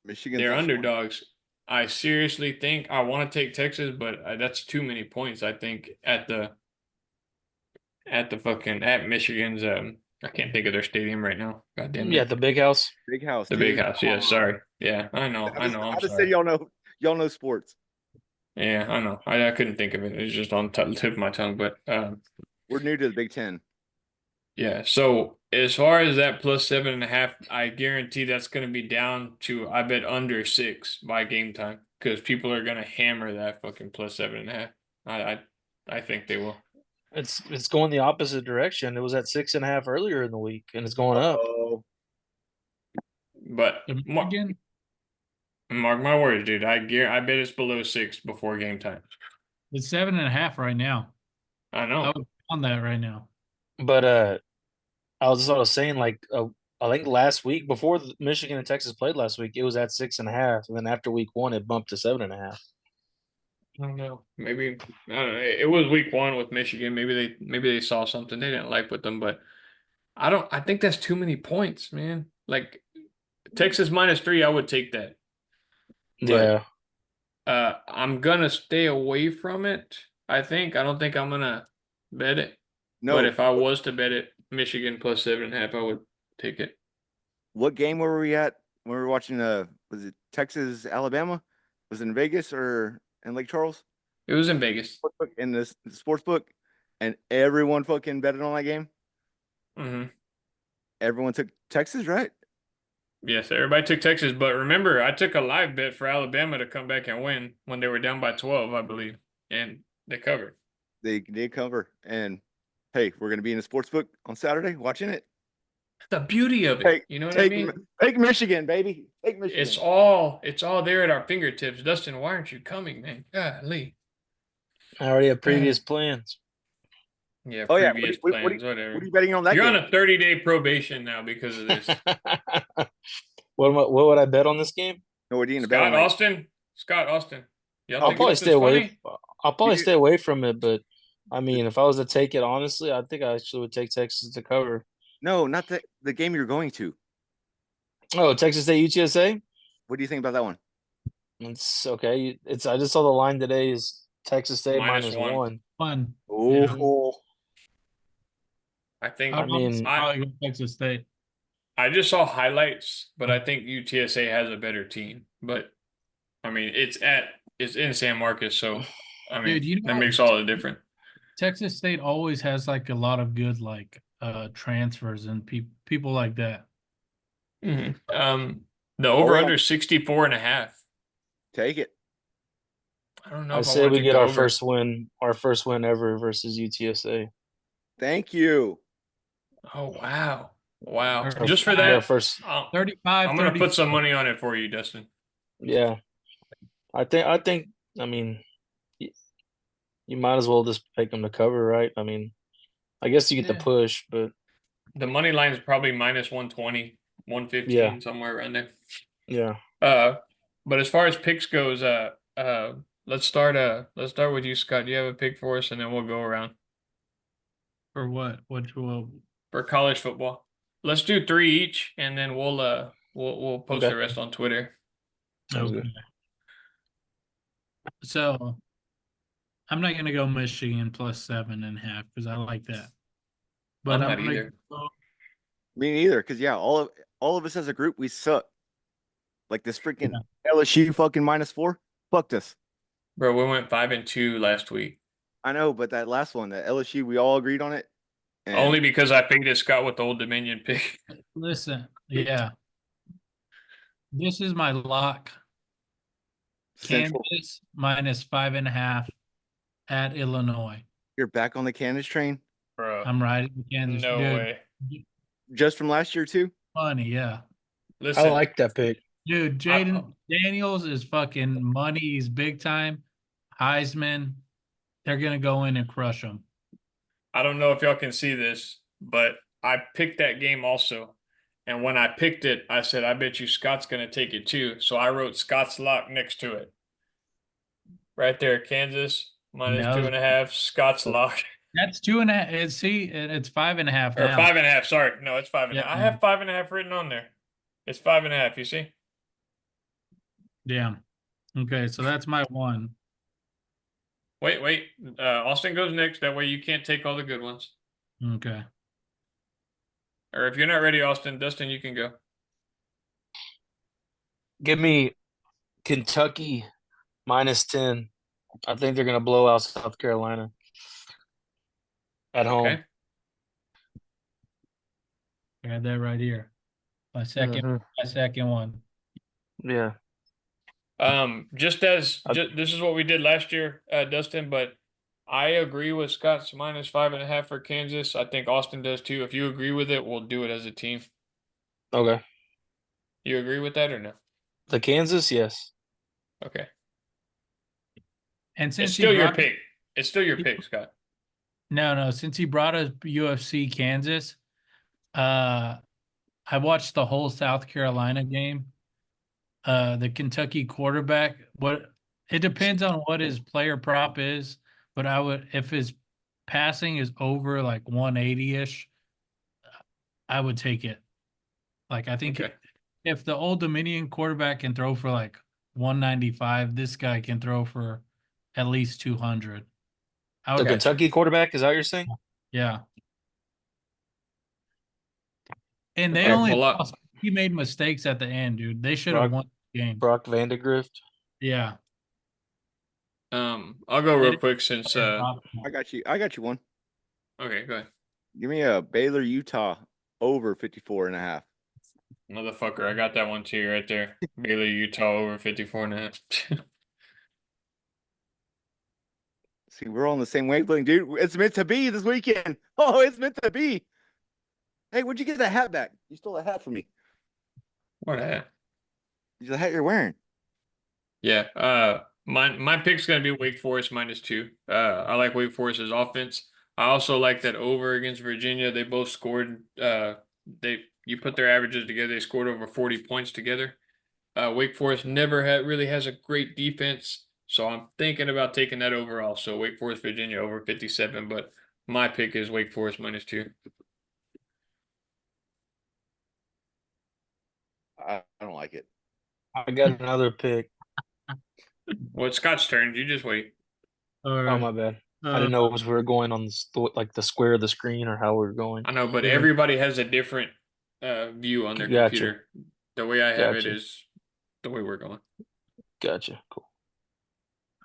Michigan. They're underdogs. I seriously think I want to take Texas, but that's too many points. I think at Michigan's. I can't think of their stadium right now. God damn it. Yeah, the big house. Big house. The big house. Yeah, sorry. Yeah, I know. I'm How to say sorry. y'all know sports. Yeah, I know. I couldn't think of it. It's just on the tip of my tongue. But We're new to the Big Ten. Yeah. So as far as that plus 7.5, I guarantee that's going to be down to, I bet, under 6 by game time because people are going to hammer that fucking plus 7.5. I think they will. It's going the opposite direction. It was at 6.5 earlier in the week, and it's going up. Oh, But Michigan, mark my words, dude. I bet it's below 6 before game time. it's 7.5 right now. I I know. would on that right now. But I was just sort of saying, like, I think last week before Michigan and Texas played last week, it was at 6.5, and then after week 1, it bumped to 7.5. I don't know. Maybe I don't know. It was week 1 with Michigan. Maybe they saw something they didn't like with them, but I think that's too many points, man. Like Texas -3, I would take that. But Yeah, I'm gonna stay away from it. I don't think I'm gonna bet it. But no. if I was to bet it, Michigan plus 7.5, I would take it. What game were we at when we were watching? Was it Texas, Alabama? Was it in Vegas or in Lake Charles? It was in Vegas. Sportsbook, in the sports book, and everyone fucking betted on that game. Hmm. Everyone took Texas, right? Yes, everybody took Texas, but remember, I took a live bet for Alabama to come back and win when they were down by 12, I believe, and they covered. They did cover. And hey, we're gonna be in the sports book on Saturday watching it. The beauty of it, you know what I mean? Take Michigan, baby. Take Michigan. It's all there at our fingertips. Dustin, why aren't you coming, man? Golly. I already have previous plans. Yeah, Oh yeah. previous What plans, are whatever. you betting on that You're game? on a 30-day probation now because of this. What would I bet on this game? No, what are you gonna bet on Scott Austin. Y'all I'll think probably this stay is away. funny? I'll probably You- stay away from it, but I mean, if I was to take it honestly, I think I actually would take Texas to cover. No, not the game you're going to. Oh, Texas State UTSA. What do you think about that one? It's okay. It's I just saw the line today is Texas State -1. -1. Fun. Oh, I think I mean, I probably go Texas State. I just saw highlights, but I think UTSA has a better team. But I mean, it's in San Marcos, so I mean Dude, you know that what? makes all the difference. Texas State always has like a lot of good transfers and people like that. Mhm. The over under 64.5. take it. I don't know I if I say want we to take get the our over. first win ever versus UTSA. Thank you. Oh wow. Wow. Or Just for Get our that, first. 35, I'm gonna put some 34. money on it for you, Dustin. Yeah, I think. I mean, you might as well just pick them to cover, right? I mean, I guess you get the Yeah. push, but The money line is probably -120, yeah, 115, somewhere around there. yeah. Uh, but as far as picks goes, let's start with you, Scott. Do you have a pick for us, and then we'll go around For what? What will for college football. Let's do 3 each, and then we'll post Okay, the rest on Twitter. sounds okay. good. So I'm not gonna go Michigan plus 7.5 because I like that. But I'm I'm not gonna either. go Me neither, because yeah, all of us as a group, we suck. Like this freaking LSU fucking -4 fucked us. Bro, we went 5-2 last week. I know, but that last one, the LSU, we all agreed on it. And Only because I faded Scott with the Old Dominion pick. listen. Yeah. This is my lock. Central, Kansas -5.5 at Illinois. you're back on the Kansas train, Bro, I'm riding Kansas. no Dude, way. just from last year too. money, yeah. I Listen, like that pick. Dude, Jaden Daniels is fucking money. He's big time. Heisman. They're gonna go in and crush them. I don't know if y'all can see this, but I picked that game also. And when I picked it, I said, I bet you Scott's going to take it too. So I wrote Scott's lock next to it. Right there, Kansas -2.5, Scott's lock. That's 2.5. See, it's 5.5 Or now. 5.5. Sorry. No, it's 5.5. Yeah. I have 5.5 written on there. It's 5.5. You see? Yeah. Okay, so that's my one. Wait. Austin goes next. That way you can't take all the good ones. Okay. Or if you're not ready, Austin, Dustin, you can go. Give me Kentucky -10. I think they're gonna blow out South Carolina. at home. Okay. I have that right here. My second, Mhm. my second one. Yeah. This is what we did last year, Dustin, but I agree with Scott's minus 5.5 for Kansas. I think Austin does too. If you agree with it, we'll do it as a team. Okay. You agree with that or no? The Kansas, yes. Okay. And It's since he still your brought pick. It's still your pick, Scott. no, since he brought us UFC Kansas, I watched the whole South Carolina game. The Kentucky quarterback, what it depends on what his player prop is, but I would if his passing is over like 180-ish, I would take it. Like I think Okay. if the Old Dominion quarterback can throw for like 195, this guy can throw for at least 200. I The would, Gotcha. Kentucky quarterback, is that what you're saying? yeah. And they Okay. only Well, lost. He made mistakes at the end, dude. They should have Brock won the game. Brock Vandegrift. Yeah. I'll go They real didn't quick since play top. I got you. I got you one. okay, go ahead. Give me a Baylor Utah over 54.5. Motherfucker, I got that one too right there. Baylor, Utah over 54.5. See, we're all on the same wavelength, dude. It's meant to be this weekend. Oh, it's meant to be. Hey, where'd you get that hat back? You stole that hat from me. What a hat. The hat you're wearing. Yeah. My pick's gonna be Wake Forest -2. I like Wake Forest's offense. I also like that over against Virginia. They both scored. You put their averages together, they scored over 40 points together. Wake Forest never had really has a great defense, so I'm thinking about taking that overall. So Wake Forest, Virginia over 57, but my pick is Wake Forest -2. I don't like it. I got another pick. Well, it's Scott's turn. You just wait. All Oh, right. my bad. I didn't know if we were going on like the square of the screen or how we were going. I know, but Yeah. everybody has a different view on their Gotcha. computer. The way I have it Gotcha. is the way we're going. Gotcha. Cool.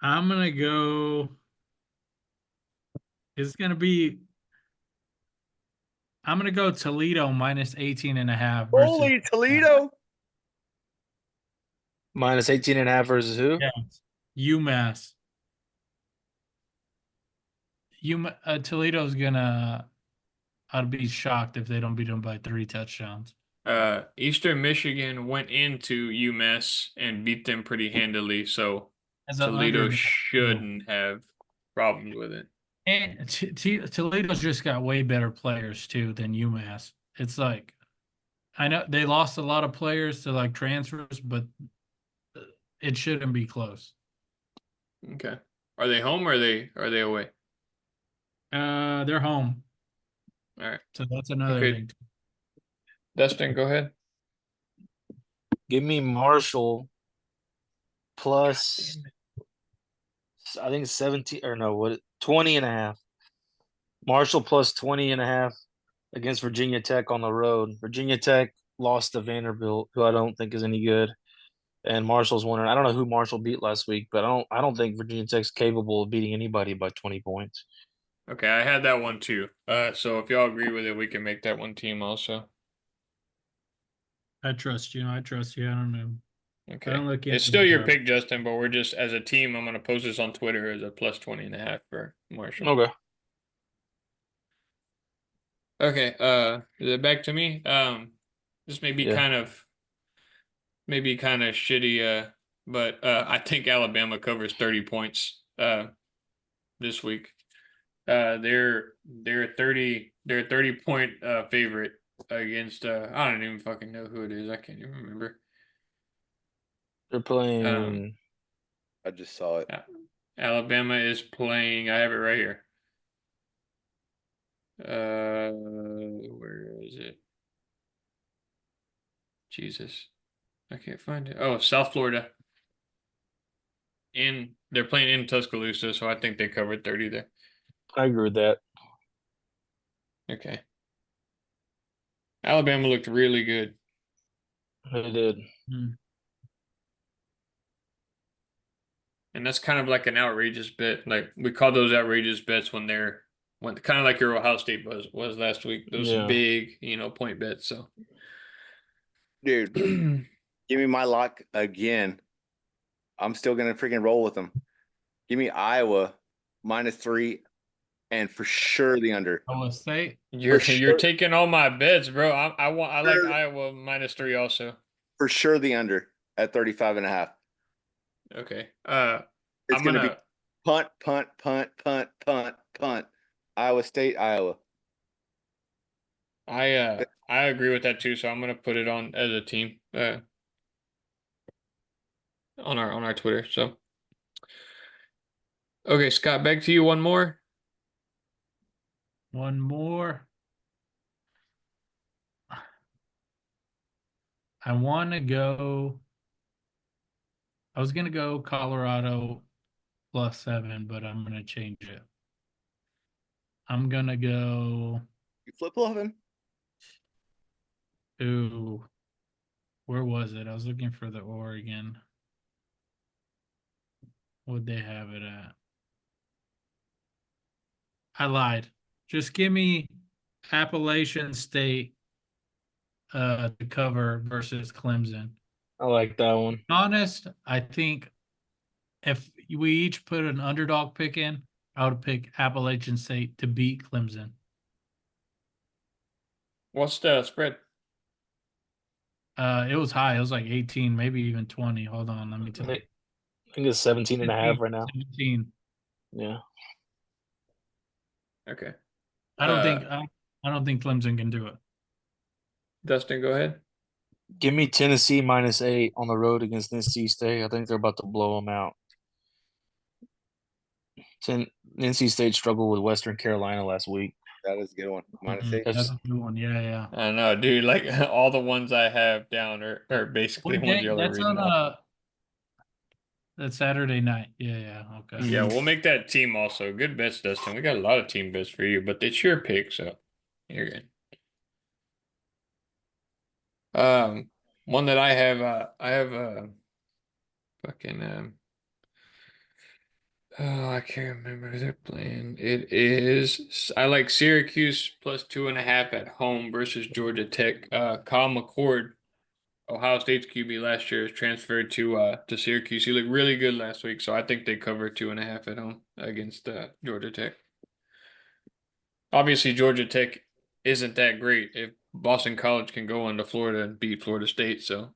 I'm gonna go. It's gonna be. I'm gonna go Toledo minus 18.5 versus Holy Toledo. Minus 18.5 versus who? yeah, UMass. Toledo's gonna. I'd be shocked if they don't beat them by 3 touchdowns. Eastern Michigan went into UMass and beat them pretty handily, so As an Toledo underdog. shouldn't have problems with it. And Toledo's just got way better players too than UMass. It's like I know they lost a lot of players to like transfers, but it shouldn't be close. Okay. Are they home or are they away? They're home, All right. so that's another Okay. thing. Dustin, go ahead. Give me Marshall plus, I think 17 or no, 20.5. Marshall plus 20.5 against Virginia Tech on the road. Virginia Tech lost to Vanderbilt, who I don't think is any good. And Marshall's winning. I don't know who Marshall beat last week, but I don't think Virginia Tech's capable of beating anybody by 20 points. Okay, I had that one too. So if y'all agree with it, we can make that one team also. I trust you. I trust you. I don't know. I Okay. don't look It's into still your the pick, Justin, but we're just as a team, I'm gonna post this on Twitter as a plus 20.5 for Marshall. Okay. Okay, is it back to me? This may be Yeah. kind of shitty, but I think Alabama covers 30 points this week. They're a 30 point favorite against I don't even fucking know who it is. I can't even remember. They're playing. I just saw it. Alabama is playing. I have it right here. Where is it? Jesus, I can't find it. Oh, South Florida. And they're playing in Tuscaloosa, so I think they covered 30 there. I agree with that. Okay. Alabama looked really good. They did. And that's kind of like an outrageous bet. Like we call those outrageous bets when they're Went kind of like your Ohio State was last week. Those Yeah. big, point bets. So, Dude, give me my lock again. I'm still gonna freaking roll with them. Give me Iowa -3 and for sure the under. Iowa State. you're sure. taking all my bets, bro. I like Sure. Iowa -3 also. For sure the under at 35.5. Okay. It's I'm gonna be gonna. punt, punt, punt, punt, punt, punt. Iowa State, Iowa. I agree with that too. So I'm gonna put it on as a team. On our Twitter. So okay, Scott, back to you. One more. One more. I want to go. I was gonna go Colorado +7, but I'm gonna change it. I'm gonna go You flip flopping? to where was it? I was looking for the Oregon. Would they have it at? I lied. Just give me Appalachian State to cover versus Clemson. I like that one. Honest, I think if we each put an underdog pick in, I would pick Appalachian State to beat Clemson. What's the spread? It was high. It was like 18, maybe even 20. Hold on, let me I tell you. think I think it's 17.5 right now. 17. Yeah. Okay. I don't think I don't think Clemson can do it. Dustin, go ahead. Give me Tennessee -8 on the road against NC State. I think they're about to blow them out. NC State struggled with Western Carolina last week. That is a good one. Mhm. -8. That's a good one. Yeah, yeah. I know, dude. Like all the ones I have down are basically What ones day? y'all are That's reading on off. that Saturday night. Yeah, yeah. Okay. Yeah, we'll make that team also. Good bets, Dustin. We got a lot of team bets for you, but it's your pick, so you're good. One that I have fucking oh, I can't remember who they're playing. It is I like Syracuse +2.5 at home versus Georgia Tech. Kyle McCord, Ohio State's QB last year, is transferred to Syracuse. He looked really good last week, so I think they cover 2.5 at home against Georgia Tech. Obviously, Georgia Tech isn't that great if Boston College can go into Florida and beat Florida State. So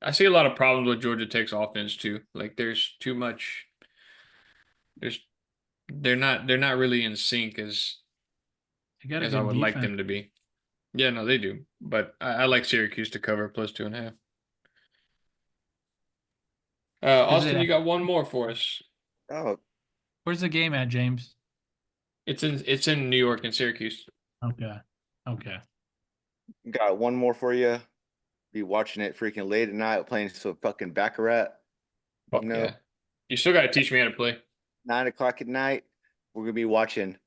I see a lot of problems with Georgia Tech's offense too. Like there's too much. There's they're not really in sync You got a as I good would like defense. them to be. Yeah, no, they do. But I like Syracuse to cover +2.5. Is it Austin, you got one more for us. Oh, where's the game at, James? It's in New York and Syracuse. Okay. Okay. got one more for you. Be watching it freaking late at night, playing some fucking Baccarat. Fuck You know, yeah. You still got to teach me how to play. 9 o'clock at night. We're gonna be watching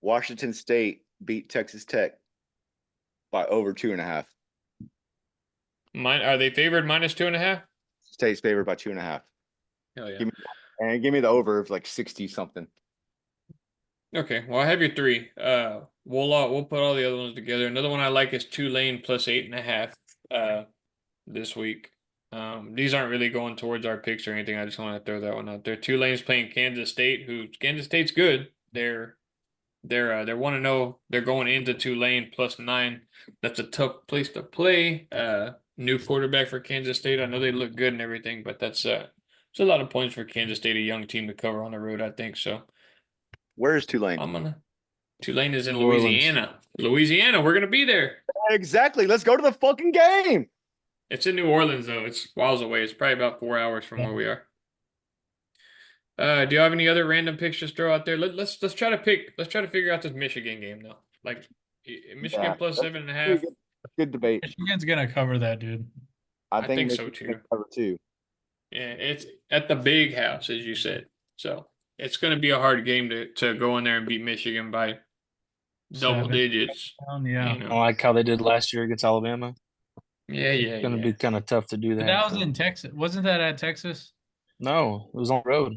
Washington State beat Texas Tech by over 2.5. Are they favored -2.5? State's favored by 2.5. Hell yeah. Give me the over of like 60 something. Okay, well I have your three. We'll put all the other ones together. Another one I like is Tulane +8.5 this week. These aren't really going towards our picks or anything. I just want to throw that one out there. Tulane's playing Kansas State, who Kansas State's good. They're 1-0. They're going into Tulane +9. That's a tough place to play. New quarterback for Kansas State. I know they look good and everything, but it's a lot of points for Kansas State, a young team to cover on the road, I think. So Where's Tulane? Tulane is in New Orleans. Louisiana. Louisiana, we're gonna be there. Exactly. Let's go to the fucking game. It's in New Orleans though. It's miles away. It's probably about 4 hours from where we are. Do you have any other random picks to throw out there? Let's try to figure out this Michigan game though. Like Michigan Yeah, +7.5. Good debate. Michigan's gonna cover that, dude. I think so Michigan's too. gonna cover too. Yeah, it's at the big house, as you said. So it's going to be a hard game to go in there and beat Michigan by double 7. digits. Yeah. I like how they did last year against Alabama. Yeah, It's gonna be kind of tough to do But that. that was in Texas. Wasn't that at Texas? No, it was on the road.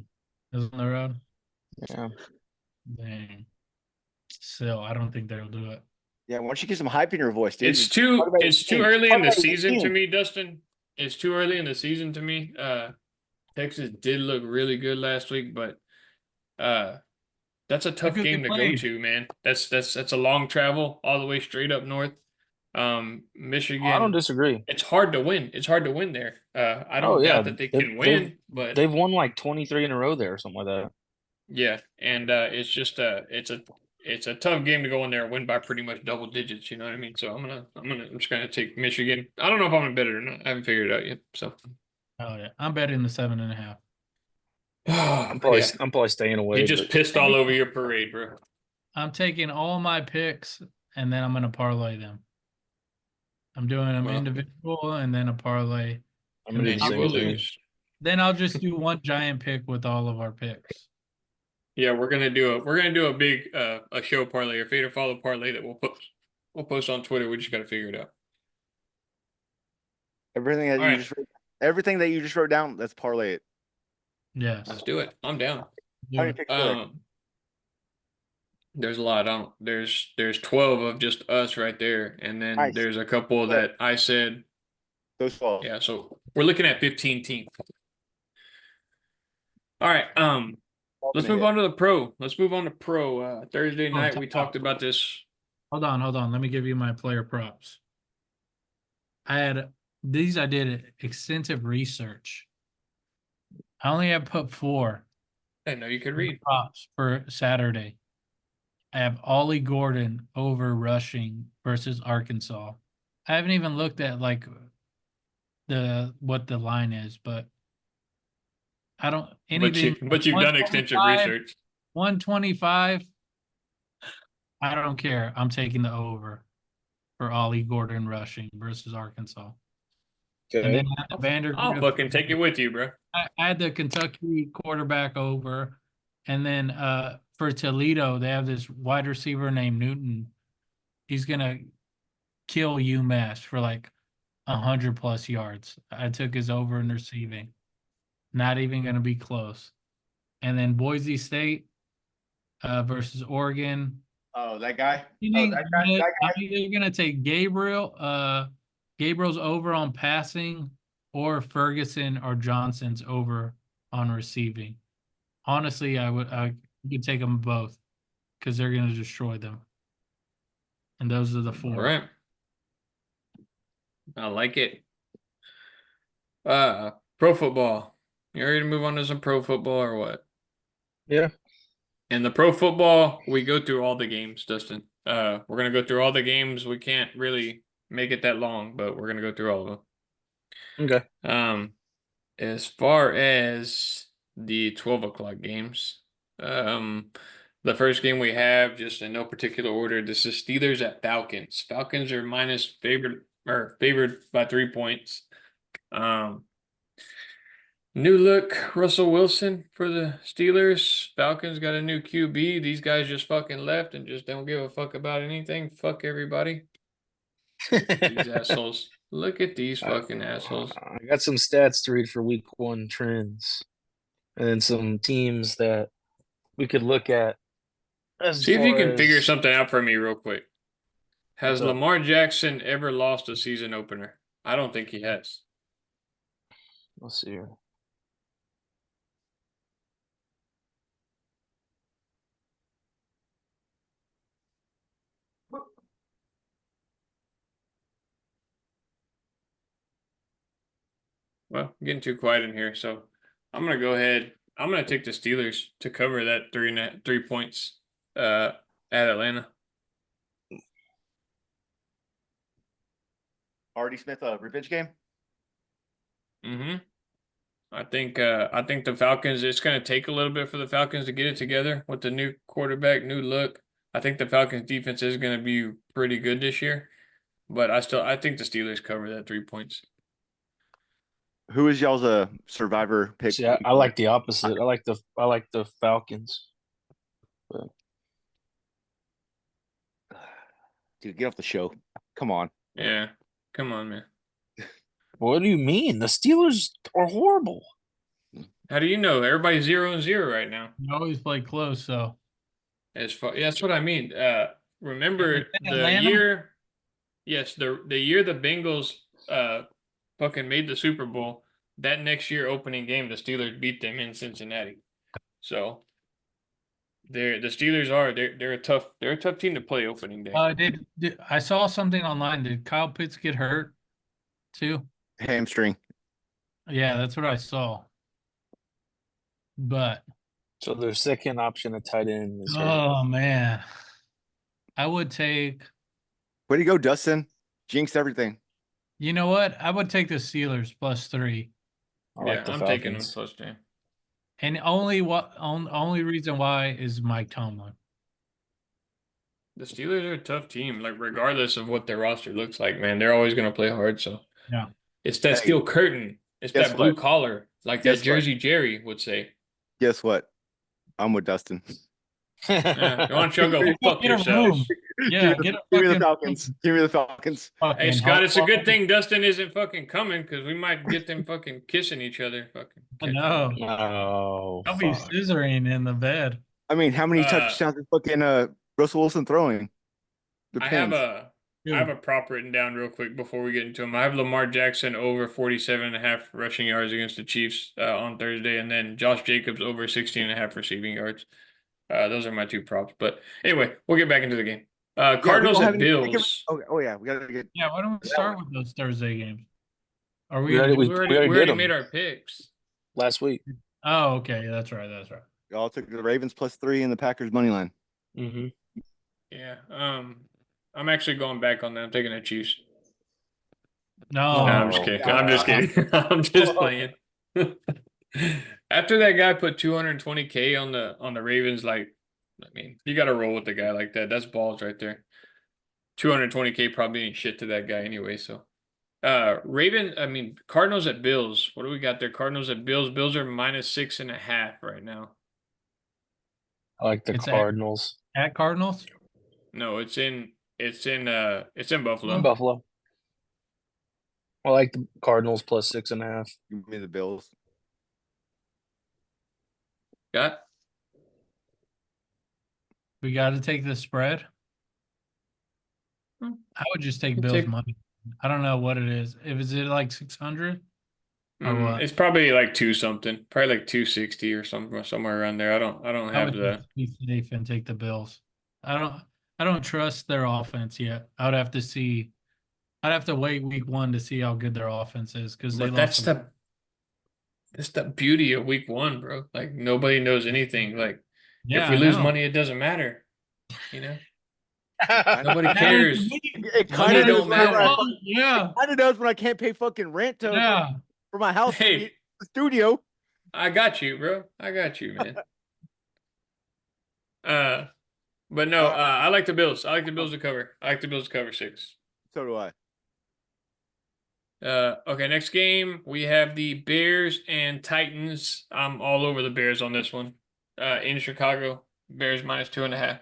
It was on the road. Yeah. Dang. still, I don't think they'll do it. Yeah, why don't you get some hype in your voice, dude? It's Talk too about your it's too team. early Talk in the about your season to team. me, Dustin. It's too early in the season to me. Texas did look really good last week, but that's a tough Because they game to go played. to, man. That's a long travel all the way straight up north. I don't Michigan, disagree. it's hard to win. It's hard to win there. I Oh don't yeah, doubt that they they've can they've win, but they've won like 23 in a row there or something like that. yeah, and it's just it's a tough game to go in there and win by pretty much double digits. You know what I mean? So I'm just gonna take Michigan. I don't know if I'm gonna bet it or not. I haven't figured it out yet. So Oh yeah, I'm betting the 7.5. I'm probably yeah, I'm probably staying he away, just but pissed all over your parade, bro. I'm taking all my picks and then I'm gonna parlay them. I'm doing them Well, individual and then a parlay. I'm And gonna do then the you same will thing. lose. then I'll just do one giant pick with all of our picks. Yeah, we're gonna do a big a show parlay or fade or follow parlay that we'll post on Twitter. We just gotta figure it out. Everything that All you right, just everything that you just wrote down, let's parlay it. Yes. let's do it. I'm down. Do How many it. picks were there? There's a lot. I don't, there's 12 of just us right there, and then Nice. there's a couple Good. that I said. Those 12. Yeah, so we're looking at 15 teams. All right. Let's move on to the pro. Let's move on to pro. Thursday Oh, night we time out. talked about this. Hold on. Let me give you my player props. I did extensive research. I only have put 4 I know you could read. props for Saturday. I have Ollie Gordon over rushing versus Arkansas. I haven't even looked at like what the line is, but I don't anything But you've done extensive 125, research. 125. I don't care. I'm taking the over for Ollie Gordon rushing versus Arkansas. And then Okay. I had the I'll Vanderbilt. fucking take it with you, bro. I had the Kentucky quarterback over, and then for Toledo they have this wide receiver named Newton. He's gonna kill UMass for like 100+ yards. I took his over in receiving. Not even gonna be close. And then Boise State versus Oregon. Oh, that guy. I'm either gonna take Gabriel's over on passing, or Ferguson or Johnson's over on receiving. Honestly, I could take them both because they're gonna destroy them. And those are the 4. All right. I like it. Pro football. You ready to move on to some pro football or what? Yeah. In the pro football, we go through all the games, Dustin. We're gonna go through all the games. We can't really make it that long, but we're gonna go through all of them. Okay. As far as the 12 o'clock games, the first game we have, just in no particular order, this is Steelers at Falcons. Falcons are favored by 3 points. New look, Russell Wilson for the Steelers. Falcons got a new QB. These guys just fucking left and just don't give a fuck about anything. Fuck everybody. These assholes. Look at these fucking assholes. I got some stats to read for week 1 trends, and then some teams that we could look at. See if you can figure something out for me real quick. Has What's up? Lamar Jackson ever lost a season opener? I don't think he has. Let's see here. Well, I'm getting too quiet in here, so I'm gonna go ahead. I'm gonna take the Steelers to cover that 3 points at Atlanta. Artie Smith, revenge game. Mm-hmm. I think the Falcons, it's gonna take a little bit for the Falcons to get it together with the new quarterback, new look. I think the Falcons defense is gonna be pretty good this year. But I think the Steelers cover that 3 points. Who is y'all's survivor pick? See, I like the opposite. I like the Falcons. But Dude, get off the show. Come on. Yeah. Come on, man. what do you mean? The Steelers are horrible. How do you know? Everybody's 0-0 right now. You always play close, so As far, yeah, that's what I mean. Remember It's in the Atlanta? year? Yes, the year the Bengals fucking made the Super Bowl. That next year opening game, the Steelers beat them in Cincinnati. So the Steelers are they're a tough team to play opening day. Did I saw something online? Did Kyle Pitts get hurt too? Hamstring. Yeah, that's what I saw. But So their second option at tight end is hurt. oh man, I would take. Way to go, Dustin. Jinxed everything. You know what? I would take the Steelers +3, I Yeah, like the I'm taking them Falcons. plus 10. and only reason why is Mike Tomlin. The Steelers are a tough team. Like regardless of what their roster looks like, man, they're always gonna play hard. So Yeah. it's that Hey, steel curtain. It's guess that blue what? collar, like Guess that Jersey Jerry would say. Guess what? I'm with Dustin. Why don't y'all go fuck Get a yourselves? room. Yeah, give get me a the fucking Falcons. Give me the Falcons. Hey fucking Scott, it's a good hot- thing Dustin isn't fucking coming because we might get them fucking kissing each other. Fucking I catch know. one. Oh, I'll be fuck. scissoring in the bed. I mean, how many touchdowns is fucking Russell Wilson throwing? I have Depends. I have a prop written down real quick before we get into them. I have Lamar Jackson over 47.5 rushing yards against the Chiefs on Thursday, and then Josh Jacobs over 16.5 receiving yards. Those are my two props. But anyway, we'll get back into the game. Yeah, we Cardinals don't have at any- Bills. Oh yeah, we gotta get. Yeah, why don't we start with those Thursday games? Are we We gonna already- do? we already We did already 'em. made our picks. last week. Oh, okay, that's right. That's right. Y'all took the Ravens +3 and the Packers money line. Mm-hmm. Yeah. I'm actually going back on that. I'm taking the Chiefs. No, No, I'm just kidding. I'm just kidding. I'm just playing. After that guy put 220K on the Ravens, like, I mean, you got to roll with the guy like that. That's balls right there. 220K probably ain't shit to that guy anyway. So, Cardinals at Bills. What do we got there? Cardinals at Bills. Bills are -6.5 right now. I like the It's Cardinals. at Cardinals. No, it's in Buffalo. Buffalo. I like the Cardinals +6.5. Give me the Bills. Got We got to take the spread. Hmm. I would just take You Bills take- money. I don't know what it is. If is it like 600 or what? It's probably like 2 something, probably like 260 or somewhere around there. I don't I have would the. just be safe and take the Bills. I don't trust their offense yet. I would have to see. I'd have to wait week 1 to see how good their offense is because they But lost. that's the beauty of week 1, bro. Like nobody knows anything. Like Yeah, if we I lose know. money, it doesn't matter. You know, Nobody nobody Matters cares. to me. It Money kind of don't matter. Yeah, Kind of does when I can't pay fucking rent yeah. for my house Hey. to be the studio. I got you, bro. I got you, man. But no, I like the Bills. I like the Bills to cover. I like the Bills to cover 6. So do I. Okay, next game we have the Bears and Titans. I'm all over the Bears on this one. In Chicago, Bears -2.5.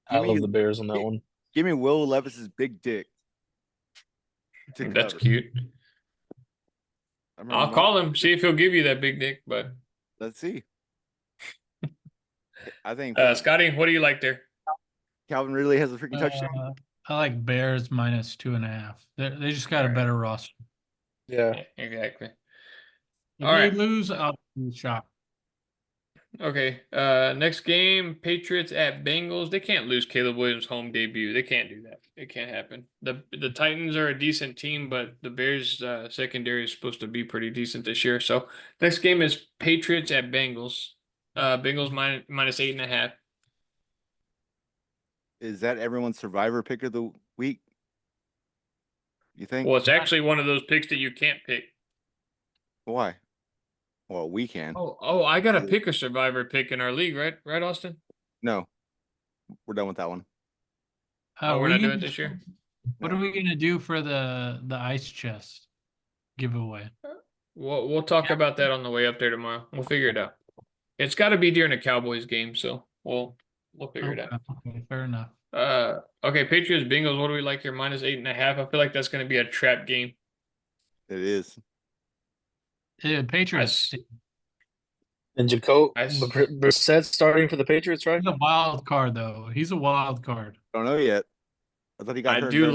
I Give me- love the Bears on that one. Give me Will Levis's big dick. to That's cover. cute. I remember I'll my- call him, see if he'll give you that big dick. But Let's see. I think Scotty, what do you like there? Calvin Ridley has a freaking touchdown. I like Bears -2.5. They just got a Alright. better roster. Yeah. Yeah, exactly. If All they right. lose, I'll be shocked. Okay. Next game, Patriots at Bengals. They can't lose Caleb Williams' home debut. They can't do that. It can't happen. The Titans are a decent team, but the Bears secondary is supposed to be pretty decent this year. So next game is Patriots at Bengals. Bengals -8.5. Is that everyone's survivor pick of the week? You think? Well, it's actually one of those picks that you can't pick. Why? Well, we can. Oh, I gotta pick a survivor pick in our league, right? Right, Austin? No, we're done with that one. Oh, we're we not doing gonna- it this year? What are we gonna do for the ice chest giveaway? We'll talk about that on the way up there tomorrow. We'll figure it out. It's got to be during the Cowboys game, so we'll figure it out. Okay, fair enough. Okay, Patriots Bengals. What do we like here? -8.5. I feel like that's going to be a trap game. It is. Patriots. And Jacob I s- Brissett starting for the Patriots, right? He's a wild card, though. He's a wild card. Don't know yet. I thought he got I hurt. do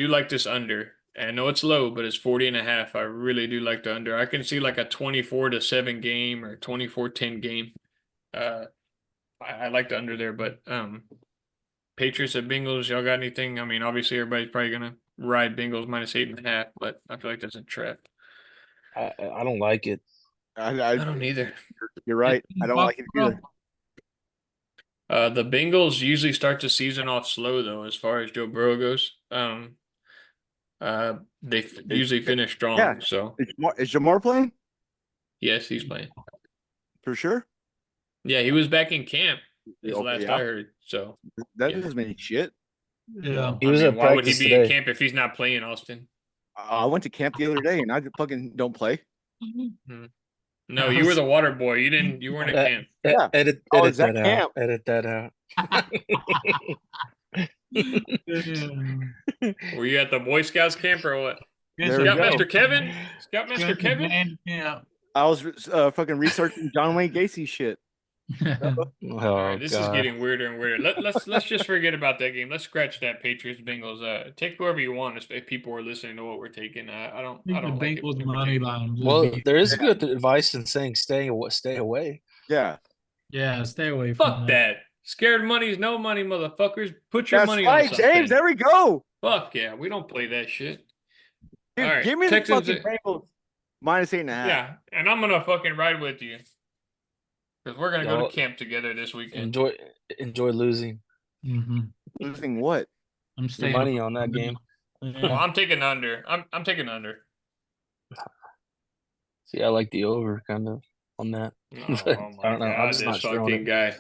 like this under. I know it's low, but it's 40.5. I really do like the under. I can see like a 24-7 game or 24-10 game. I like the under there, but Patriots at Bengals, y'all got anything? I mean, obviously everybody's probably gonna ride Bengals -8.5, but I feel like that's a trap. I don't like it. I don't either. You're right. I don't like it either. The Bengals usually start the season off slow though, as far as Joe Burrow goes. They usually finish strong. Yeah. So Is Jamar playing? yes, he's playing. For sure. Yeah, he was back in camp. Is Okay, last yeah. I heard. So That yeah. doesn't mean shit. Yeah. He was at why would he practice be today. in camp if he's not playing, Austin? I went to camp the other day and I fucking don't play. No, you were the water boy. You weren't at camp. Yeah. Edit it's that at out. camp. Edit that out. Were you at the Boy Scouts camp or what? There we go. Scoutmaster Kevin? Scoutmaster Kevin? Yeah. I was fucking researching John Wayne Gacy shit. Oh, All right, this is God. getting weirder and weirder. Let's just forget about that game. Let's scratch that Patriots Bengals. Take whoever you want if people are listening to what we're taking. I don't The like it. Bengals when we're money taking- line. Just Well, be- there is good advice in saying stay away. Yeah. yeah, stay away from Fuck that. Scared money's no money, motherfuckers. Put your That's money on right, something. James. There we go. Fuck yeah, we don't play that shit. Dude, All right, give me Texans- the fucking Bengals -8.5. Yeah, and I'm gonna fucking ride with you because we're gonna go Y'all to camp together this weekend. Enjoy losing Mhm. Losing what? I'm your staying money away on that from game. Well, Yeah. I'm taking under. I'm taking under. See, I like the over kind of on that. Oh, But my I don't know. I'm God, just this not sure on fucking it. guy.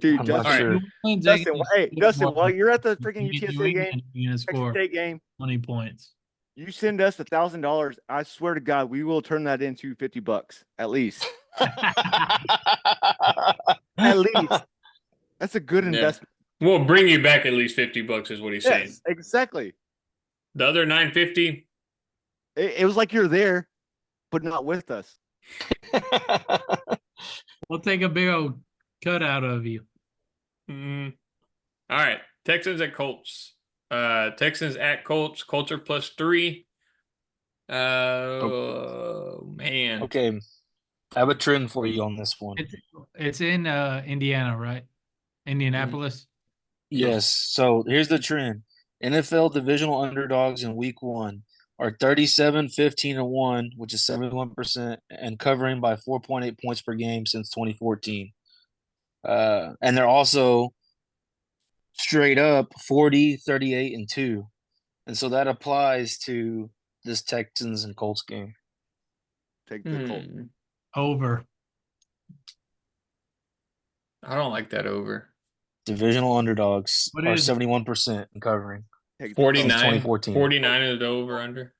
Dude, I'm not Dustin, sure. Dustin, while you're at the freaking New UTSA game, England, you're gonna Texas score State game, 20 points. you send us $1,000. I swear to God, we will turn that into $50 at least. At least. That's a good Yeah. investment. We'll bring you back at least $50 is what he's saying. Yes, exactly. The other 950. It was like you're there, but not with us. We'll take a big old cut out of you. All right, Texans at Colts. Texans at Colts. Colts are +3. Man. Okay, I have a trend for you on this one. It's in Indiana, right? Indianapolis. Yes. So here's the trend. NFL divisional underdogs in week 1 are 37-15-1, which is 71%, and covering by 4.8 points per game since 2014. And they're also straight up 40-38-2. And so that applies to this Texans and Colts game. Take the Colts. Over. I don't like that over. Divisional underdogs What are is- 71% in covering. Take the Colts. 49. 2014. 49 is the over under.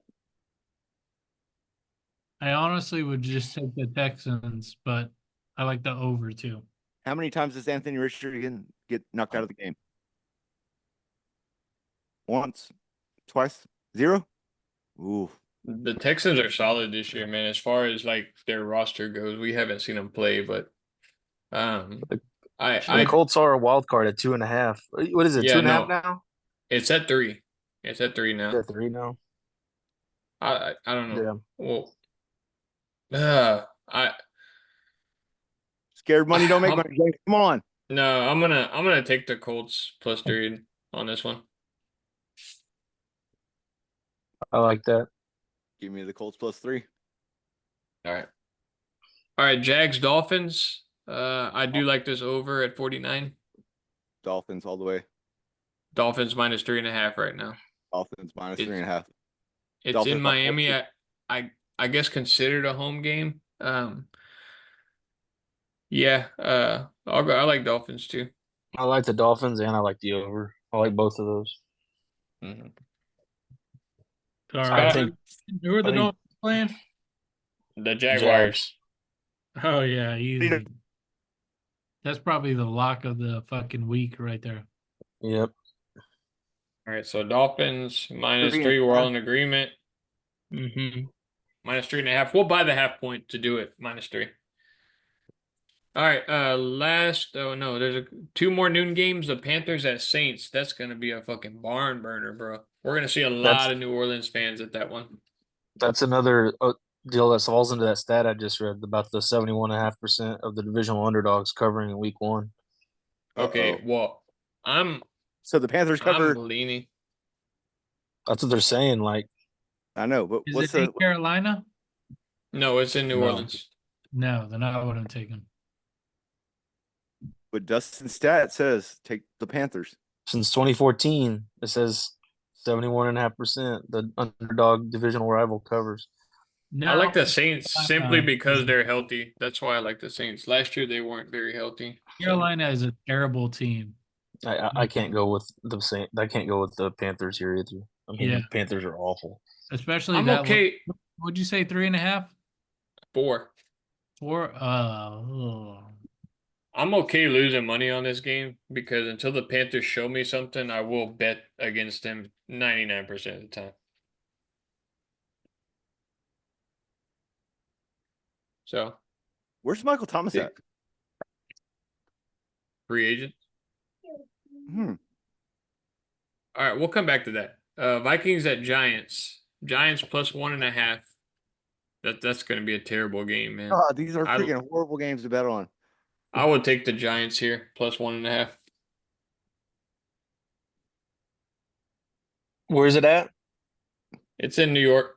I honestly would just take the Texans, but I like the over too. How many times does Anthony Richardson get knocked out of the game? Once, twice, 0. Ooh, The Texans are solid this year, man. As far as like their roster goes, we haven't seen them play, but The I Colts are a wild card at 2.5. What is it? Yeah, 2.5 no. now? it's at 3. It's at 3 now. Is it 3 now? I don't know. Yeah. Well, I scared money don't make I'm- money. James. Come on. no, I'm gonna take the Colts +3 on this one. I like that. Give me the Colts +3. All right, Jags Dolphins. I do like this over at 49. Dolphins all the way. Dolphins -3.5 right now. Dolphins minus It's- 3.5. It's Dolphins in by Miami. 14. I guess considered a home game. Yeah. I'll go. I like Dolphins too. I like the Dolphins and I like the over. I like both of those. Mhm. All Scott? right. think- Who are the I think- Dolphins playing? The Jaguars. Oh yeah, easy. That's probably the lock of the fucking week right there. Yep. All right, so Dolphins -3. 3.5. We're all in agreement. Mm-hmm. -3.5. We'll buy the half point to do it. -3. All right, last oh no, there's two more noon games. The Panthers at Saints. That's gonna be a fucking barn burner, bro. We're gonna see a lot That's of New Orleans fans at that one. that's another deal that falls into that stat I just read about the 71.5% of the divisional underdogs covering in week 1. Okay, Uh-oh. well, I'm So the Panthers I'm cover. leaning. That's what they're saying. Like, I know, but Is what's it in the Carolina? No, it's in New No. Orleans. No, then I wouldn't take him. but Dustin stat says take the Panthers. since 2014, it says 71.5% the underdog divisional rival covers. I like No, the Saints simply because they're healthy. That's why I like the Saints. Last year they weren't very healthy. So Carolina is a terrible team. I can't go with the same. I can't go with the Panthers here either. I mean, Yeah. the Panthers are awful. Especially I'm that okay. Would you say 3.5? 4. 4? I'm okay losing money on this game because until the Panthers show me something, I will bet against them 99% of the time. So, Where's Michael Thomas at? free agent. Hmm. All right, we'll come back to that. Vikings at Giants. Giants plus 1.5. That's going to be a terrible game, man. Oh, these are I- freaking horrible games to bet on. I would take the Giants here plus 1.5. Where is it at? It's in New York.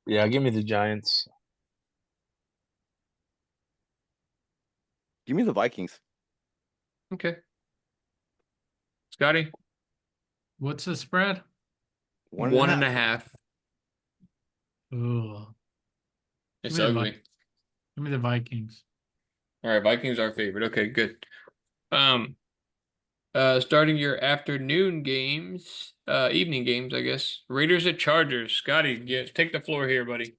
Yeah, give me the Giants. Give me the Vikings. Okay. Scotty, What's the spread? 1.5. Ooh. It's Give me the ugly. Give me the Vikings. All right, Vikings are favorite. Okay, good. Starting your afternoon games, evening games, I guess. Raiders at Chargers. Scotty, take the floor here, buddy.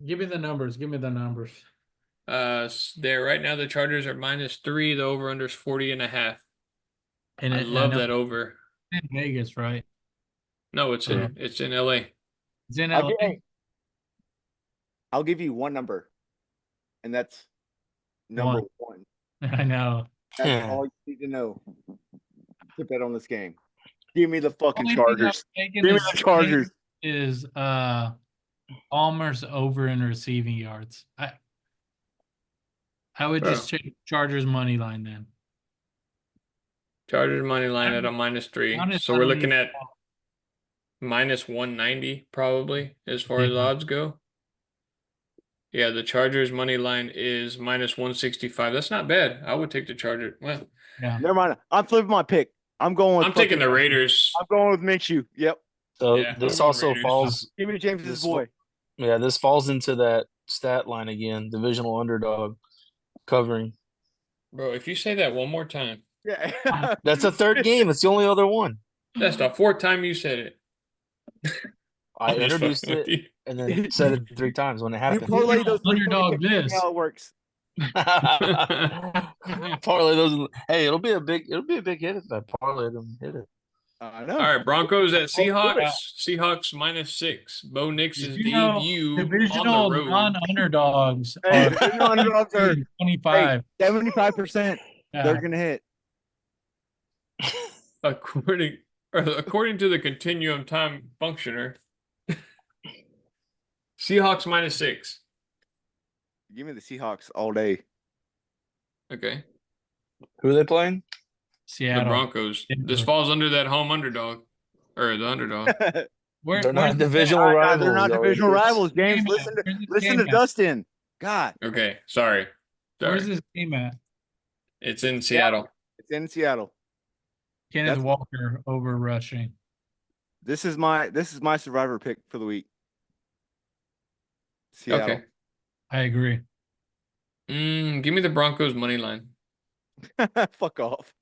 Give me the numbers. There right now the Chargers are -3. The over under is 40.5. And I love that over. in Vegas, right? No, it's in LA. It's in LA. I'll give you one number, and that's number one. I know. That's all you need to know to bet on this game. Give me the fucking Only thing I'm Chargers. taking Give me this the Chargers. is Palmer's over in receiving yards. I would just check Chargers money line then. Chargers money line at a -3. Honest, So I we're don't looking even at -190 probably as far as odds go. Yeah, the Chargers money line is -165. That's not bad. I would take the Chargers. Well, Yeah. Never mind. I'm flipping my pick. I'm going with I'm taking the fucking- Raiders. I'm going with Minshew. Yep. So Yeah, I'm this going also Raiders. falls. Give me James's This boy. Yeah, this falls into that stat line again. Divisional underdog covering. Bro, if you say that one more time, Yeah. That's a third game. It's the only other one. that's the 4th time you said it. I I'm just introduced fucking with it you. and then said it 3 times when it You happened. parlay those three Underdog picks, tell me this. how it works. Parlay those. Hey, it'll be a big hit if I parlay them hit it. I know. All right, Broncos at do it. Seahawks. Seahawks -6. Bo Nix's You know, debut on divisional the road. non-underdogs Hey, are divisional underdogs are 25. 75%. Yeah. They're gonna hit. According to the continuum time functioner, Seahawks -6. Give me the Seahawks all day. Okay. Who are they playing? Seattle. The Broncos. This Denver. falls under that home underdog. Or the underdog. They're Where's not the divisional rivals. They're not though. divisional It's- rivals. James, game at? listen Where's this to game at? Dustin. God, Okay, sorry. Where's Sorry. this game at? It's in Seattle. it's in Seattle. Kenneth That's- Walker over rushing. This is my survivor pick for the week. Seattle. Okay. I agree. Give me the Broncos money line. Fuck off.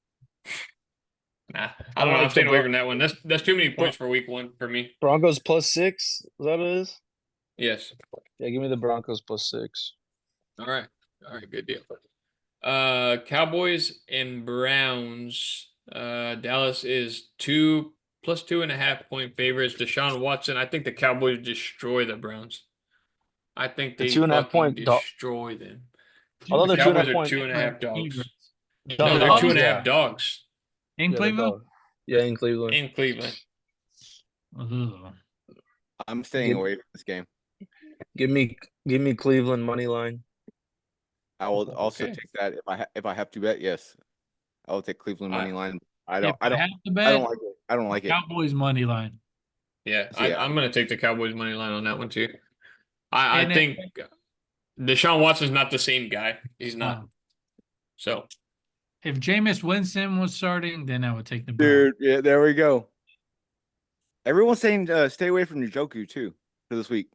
Nah, I don't know. I'm like staying the away from that one. That's too many points for week 1 for me. Broncos +6. Is that what it is? Yes. Yeah, give me the Broncos +6. All right. Good deal. Cowboys and Browns. Dallas is +2.5 point favorites. Deshaun Watson. I think the Cowboys destroy the Browns. I think The they 2.5 fucking point dog. destroy them. Although The they're two and a Cowboys half are point 2.5 dogs. No, they're dogs, 2.5 yeah. dogs In Yeah, they're Cleveland? dogs. Yeah, in Cleveland. in Cleveland. Ugh. I'm staying away from this game. Give me Cleveland money line. I will also Okay. take that if I have to bet. Yes, I will take Cleveland money line. I If don't. I I don't. have to I bet, don't like it. I don't like it. Cowboys money line. Yeah, Yeah. I'm going to take the Cowboys money line on that one too. I And think Deshaun Watson's not the same guy. He's not. So if Jameis Winston was starting, then I would take the Browns. Dude, yeah, there we go. Everyone's saying stay away from Njoku too for this week.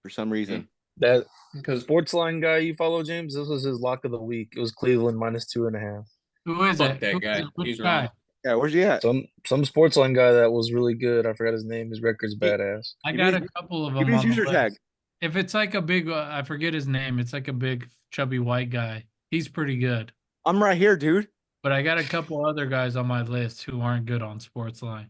For some reason. That because sports line guy you follow, James, this was his lock of the week. It was Cleveland -2.5. Who is fuck it? that Who is guy. it? Which He's guy? wrong. Yeah, where's he at? Some sports line guy that was really good. I forgot his name. His record's badass. I Give got me a couple of Give them me his on the user list. tag. If it's like a big, I forget his name. It's like a big chubby white guy. He's pretty good. I'm right here, dude. But I got a couple other guys on my list who aren't good on sports line.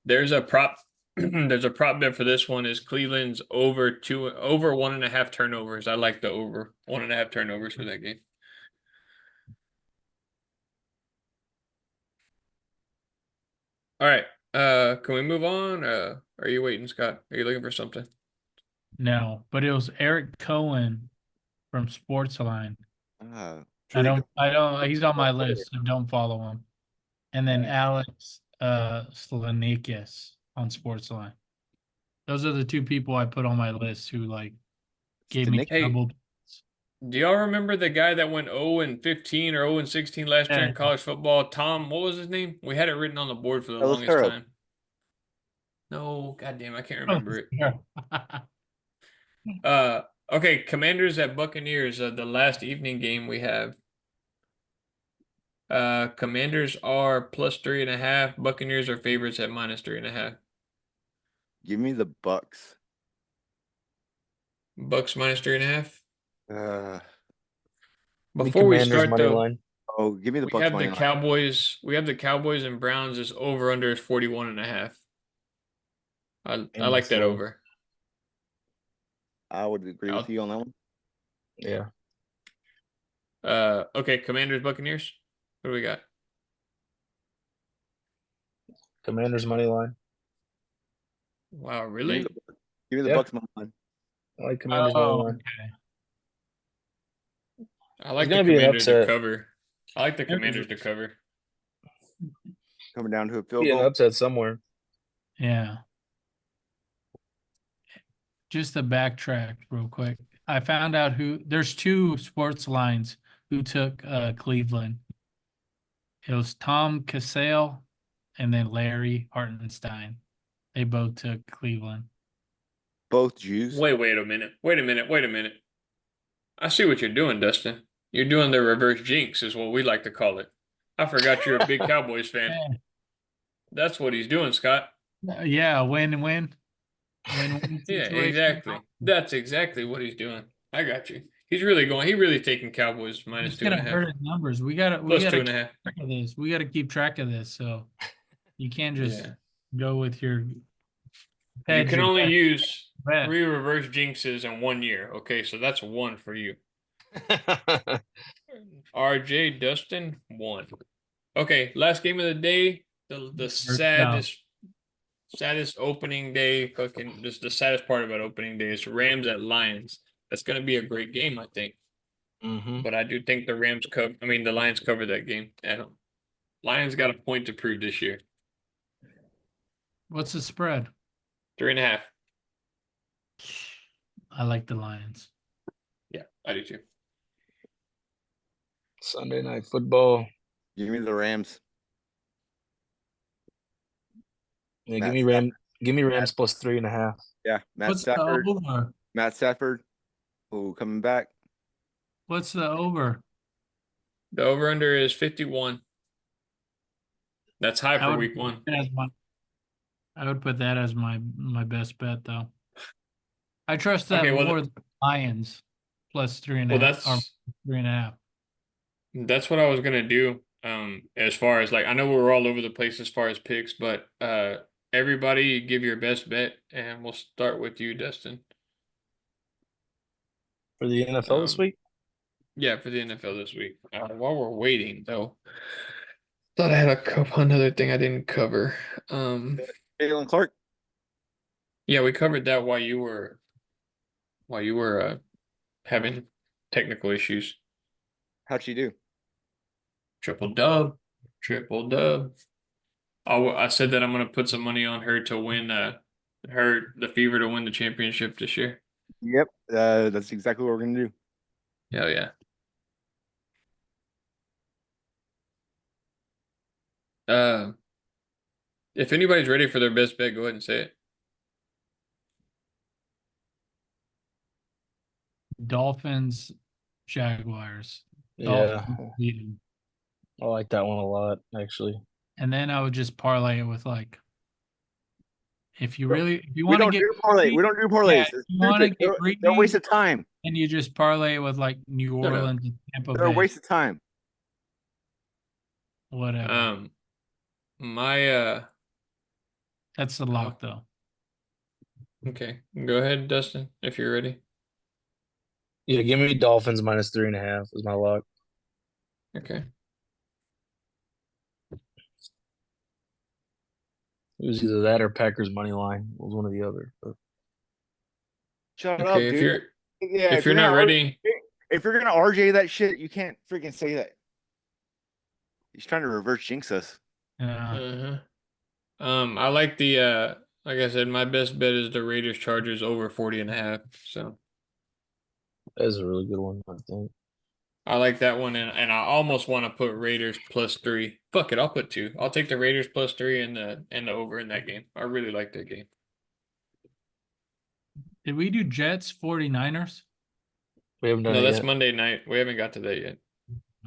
There's a prop. There's a prop bet for this one is Cleveland's over 1.5 turnovers. I like the over 1.5 turnovers for that game. All right. Can we move on? Are you waiting, Scott? Are you looking for something? No, but it was Eric Cohen from Sportsline. Sure you I don't, he's on my list, so don't follow him. And then Alex Slanikis on Sportsline. Those are the two people I put on my list who like gave me Hey, trouble. do y'all remember the guy that went 0-15 or 0-16 last year in college football? Tom, what was his name? We had it written on the board for the Ellis longest Ferrell. time. No, goddamn, I can't remember it. Okay, Commanders at Buccaneers, the last evening game we have. Commanders are +3.5. Buccaneers are favorites at -3.5. Give me the Bucks. Bucks -3.5. Uh, Before we Commanders start money though, line. oh, give me the we Bucks have the money line. Cowboys. We have the Cowboys and Browns is over under is 41.5. I like that over. I would agree with you on that one. Yeah. Okay, Commanders Buccaneers. What do we got? Commanders money line. Wow, Give me really? the Yeah. Bucks money line. I like Commanders money line. Okay. I like It's the gonna be an Commanders to upset. cover. I like the Commanders to cover. Coming down to a field Be an goal. upset somewhere. Yeah. Just to backtrack real quick. I found out there's two sports lines who took Cleveland. It was Tom Cassell and then Larry Hartenstein. They both took Cleveland. Both Jews. Wait a minute. Wait a minute. I see what you're doing, Dustin. You're doing the reverse jinx, is what we like to call it. I forgot you're a big Cowboys fan. That's what he's doing, Scott. Yeah, win-win. Yeah, exactly. That's exactly what he's doing. I got you. He really taking Cowboys It's gonna hurt -2.5. his numbers. We gotta +2.5. keep track of this. We gotta keep track of this. So you can't just Yeah. go with your You can only use bet. 3 reverse jinxes in 1 year. Okay, so that's 1 for you. RJ Dustin 1. Okay, last game of the day. The saddest opening day. Fucking just the saddest part about opening day is Rams at Lions. That's gonna be a great game, I think. Mm-hmm. But I do think the Lions cover that game at home. Lions got a point to prove this year. What's the spread? 3.5. I like the Lions. Yeah, I do too. Sunday night football. Give me the Rams. Yeah, Matt give me Rams +3.5. Yeah, Matt What's Stafford. the over? Matt Stafford. Oh, coming back. What's the over? The over-under is 51. That's high for week 1. I would put that as my best bet, though. I trust that more than Lions +3.5. Well, or 3.5. That's what I was gonna do. As far as I know we're all over the place as far as picks, but everybody give your best bet, and we'll start with you, Dustin. For the NFL this week? Yeah, for the NFL this week. While we're waiting, though, thought I had another thing I didn't cover. Jalen Clark. Yeah, we covered that while you were having technical issues. How'd she do? Triple dub, triple dub. I said that I'm gonna put some money on her to win. The Fever to win the championship this year. Yep. That's exactly what we're gonna do. Hell yeah. If anybody's ready for their best bet, go ahead and say it. Dolphins, Jaguars. Yeah, Dolphins leading. I like that one a lot, actually. And then I would just parlay it with like, if you Bro, we want to don't get do parlay. greedy, We don't do parlays. yeah, It's you want to stupid. get They're a waste greedy, of time. and you just parlay it with like New No. Orleans and Tampa They're a Bay, waste of time. whatever. My That's the lock though. okay, go ahead, Dustin, if you're ready. Yeah, give me Dolphins minus 3.5 is my lock. Okay. It was either that or Packers money line. It was one or the other. But Shut up, Okay, dude. Yeah, if you're not ready, if you're gonna RJ that shit, you can't freaking say that. He's trying to reverse jinx us. Yeah. I like the like I said, my best bet is the Raiders Chargers over 40.5. So that is a really good one, I think. I like that one, and I almost want to put Raiders +3. Fuck it, I'll put 2. I'll take the Raiders +3 and the over in that game. I really like that game. Did we do Jets 49ers? We haven't done No, it that's yet. Monday night. We haven't got to that yet.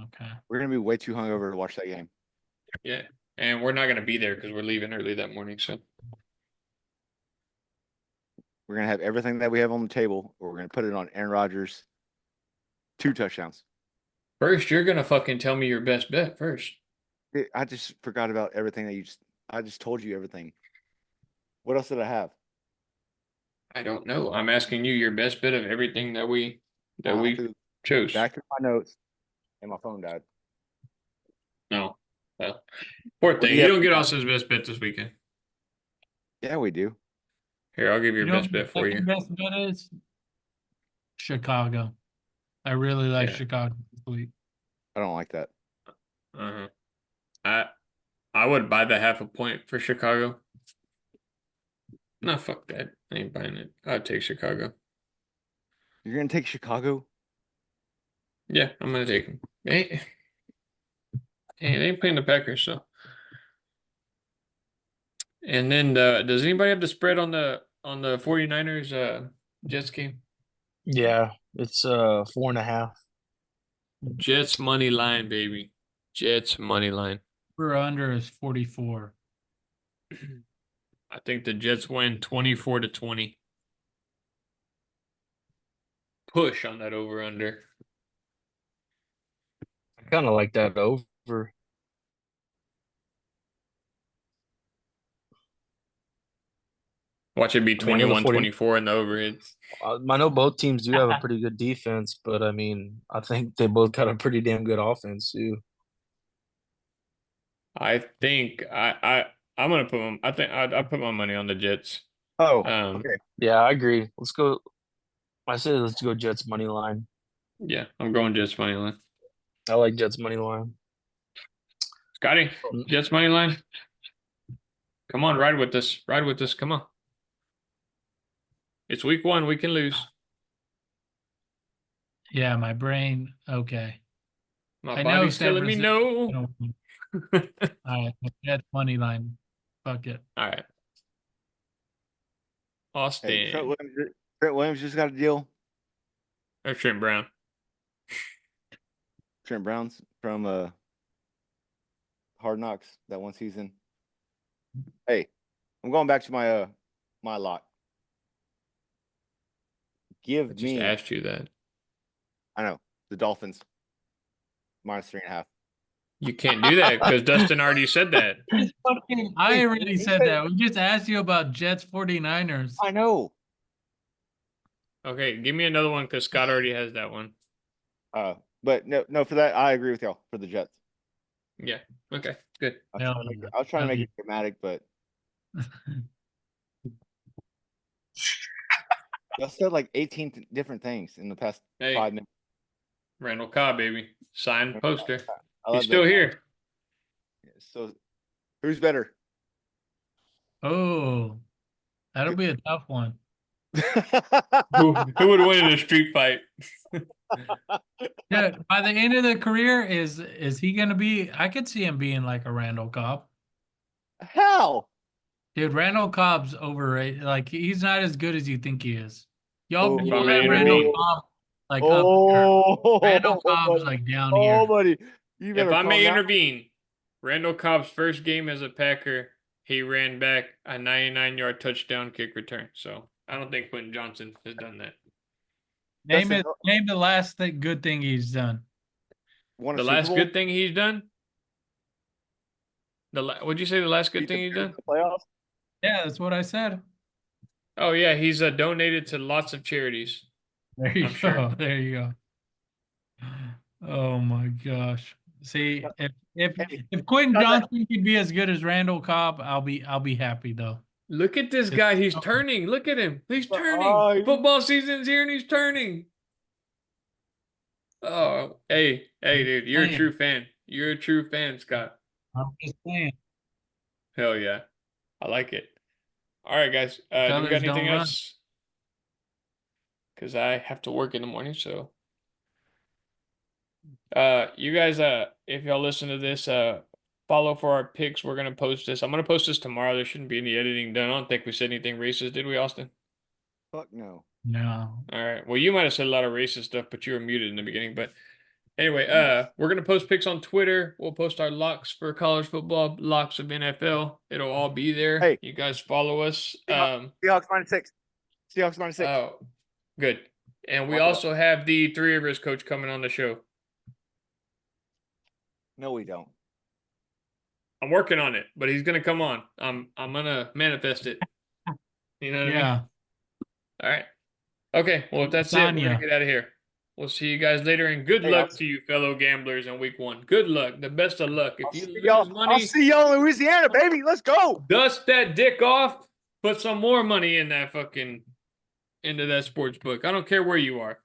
Okay. We're gonna be way too hungover to watch that game. Yeah, and we're not gonna be there because we're leaving early that morning. So We're gonna have everything that we have on the table, or we're gonna put it on Aaron Rodgers. 2 touchdowns. first, you're gonna fucking tell me your best bet first. I just forgot about everything that I just told you everything. What else did I have? I don't know. I'm asking you your best bet of everything that we chose. Back to my notes, and my phone died. No. Well, poor do thing. you You have? don't get Austin's best bet this weekend. Yeah, we do. Here, I'll give you You your know best what bet my for you. second best bet is? Chicago. I really like Yeah. Chicago this week. I don't like that. Uh-huh. I would buy the 0.5 point for Chicago. No, fuck that. I ain't buying it. I'd take Chicago. You're gonna take Chicago? Yeah, I'm gonna take them. Hey, they ain't playing the Packers, so. And then does anybody have the spread on the 49ers Jets game? Yeah, it's 4.5. Jets money line, baby. Jets money line. For under is 44. I think the Jets win 24-20. Push on that over under. I kind of like that over. Watch it be I mean, I know the 21-24 in the overheads. I know both teams do have a pretty good defense, but I mean, I think they both got a pretty damn good offense too. I think I'm gonna put I think I put my money on the Jets. Oh, okay. Yeah, I agree. Let's go. I say let's go Jets money line. Yeah, I'm going Jets money line. I like Jets money line. Scotty, Jets money line. Come on, ride with us. Ride with us. Come on. It's week 1. We can lose. Yeah, my brain. Okay. My body's telling me no. All right, Jets money line. Fuck it. All right. Austin. hey, Trent Williams just got a deal. Or Trent Brown. Trent Brown's from Hard Knocks that one season. Hey, I'm going back to my my lock. I just asked you that. I know the Dolphins minus 3.5. You can't do that because Dustin already said that. I already said that. We just asked you about Jets 49ers. I know. Okay, give me another one because Scott already has that one. But no, for that I agree with y'all for the Jets. Yeah. Okay. Good. Hell I was trying to yeah. make it dramatic, but I said like 18 different things in the past Hey. 5 minutes. Randall Cobb, baby. Signed poster. I He's love still that. here. So, who's better? Oh, that'll be a tough one. Who would win in a street fight? Yeah, by the end of the career, is he gonna be? I could see him being like a Randall Cobb. How? Dude, Randall Cobb's overrated. Like he's not as good as you think he is. Oh, If I Y'all may have Randall intervene. Cobb like up there. Randall oh, Cobb's buddy. like down Oh, here. buddy, you If better I calm may down. intervene, Randall Cobb's first game as a Packer, he ran back a 99-yard touchdown kick return. So I don't think Quentin Johnson has done that. Name Dustin, it. Name the last good thing he's done. won a The Super last Bowl? good thing he's done? What'd you say the last good Beat the thing he's Bears done? in the playoffs? Yeah, that's what I said. Oh, yeah. He's donated to lots of charities. There you I'm go. sure. There you go. Oh my gosh. See, if Hey, if Quentin got that- Johnson could be as good as Randall Cobb, I'll be happy though. Look at this guy. He's turning. Look at him. He's turning. Oh, Football season's here and he's turning. Oh, hey, dude. You're a Man, true fan. You're a true fan, Scott. I'm just saying, Hell yeah. I like it. All right, guys. Do we got colors anything don't run. else? Because I have to work in the morning, so. You guys, if y'all listen to this, follow for our picks. We're gonna post this. I'm gonna post this tomorrow. There shouldn't be any editing done. I don't think we said anything racist, did we, Austin? Fuck no. No. All right. Well, you might have said a lot of racist stuff, but you were muted in the beginning. But anyway, we're gonna post picks on Twitter. We'll post our locks for college football, locks of NFL. It'll all be there. Hey. You guys follow us. Seahawks -6. Seahawks -6. Oh, good. And we Lock it up. also have the Three Rivers coach coming on the show. No, we don't. I'm working on it, but he's gonna come on. I'm gonna manifest it. You know what I mean? Yeah. All right. Okay. Well, if that's it, we're gonna Lasagna. get out of here. We'll see you guys later, and good Hey, luck to you, fellow gamblers, in week 1. Good luck. The best of luck. If I'll you see lose y'all money, in Louisiana, baby. Let's go. dust that dick off. Put some more money in that fucking into that sports book. I don't care where you are.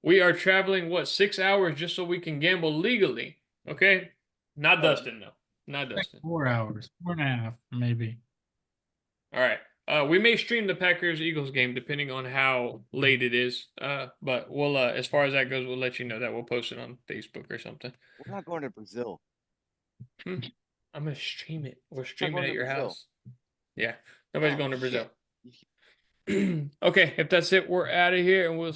We are traveling 6 hours just so we can gamble legally. Okay. Not Dustin though. Not Like Dustin. 4 hours, 4.5, maybe. All right. We may stream the Packers-Eagles game depending on how late it is. But we'll as far as that goes, we'll let you know that we'll post it on Facebook or something. We're not going to Brazil. I'm gonna stream it. We're going streaming to at your Brazil. house. Yeah. Nobody's Oh, going to shit. Brazil. Okay, if that's it, we're out of here and we'll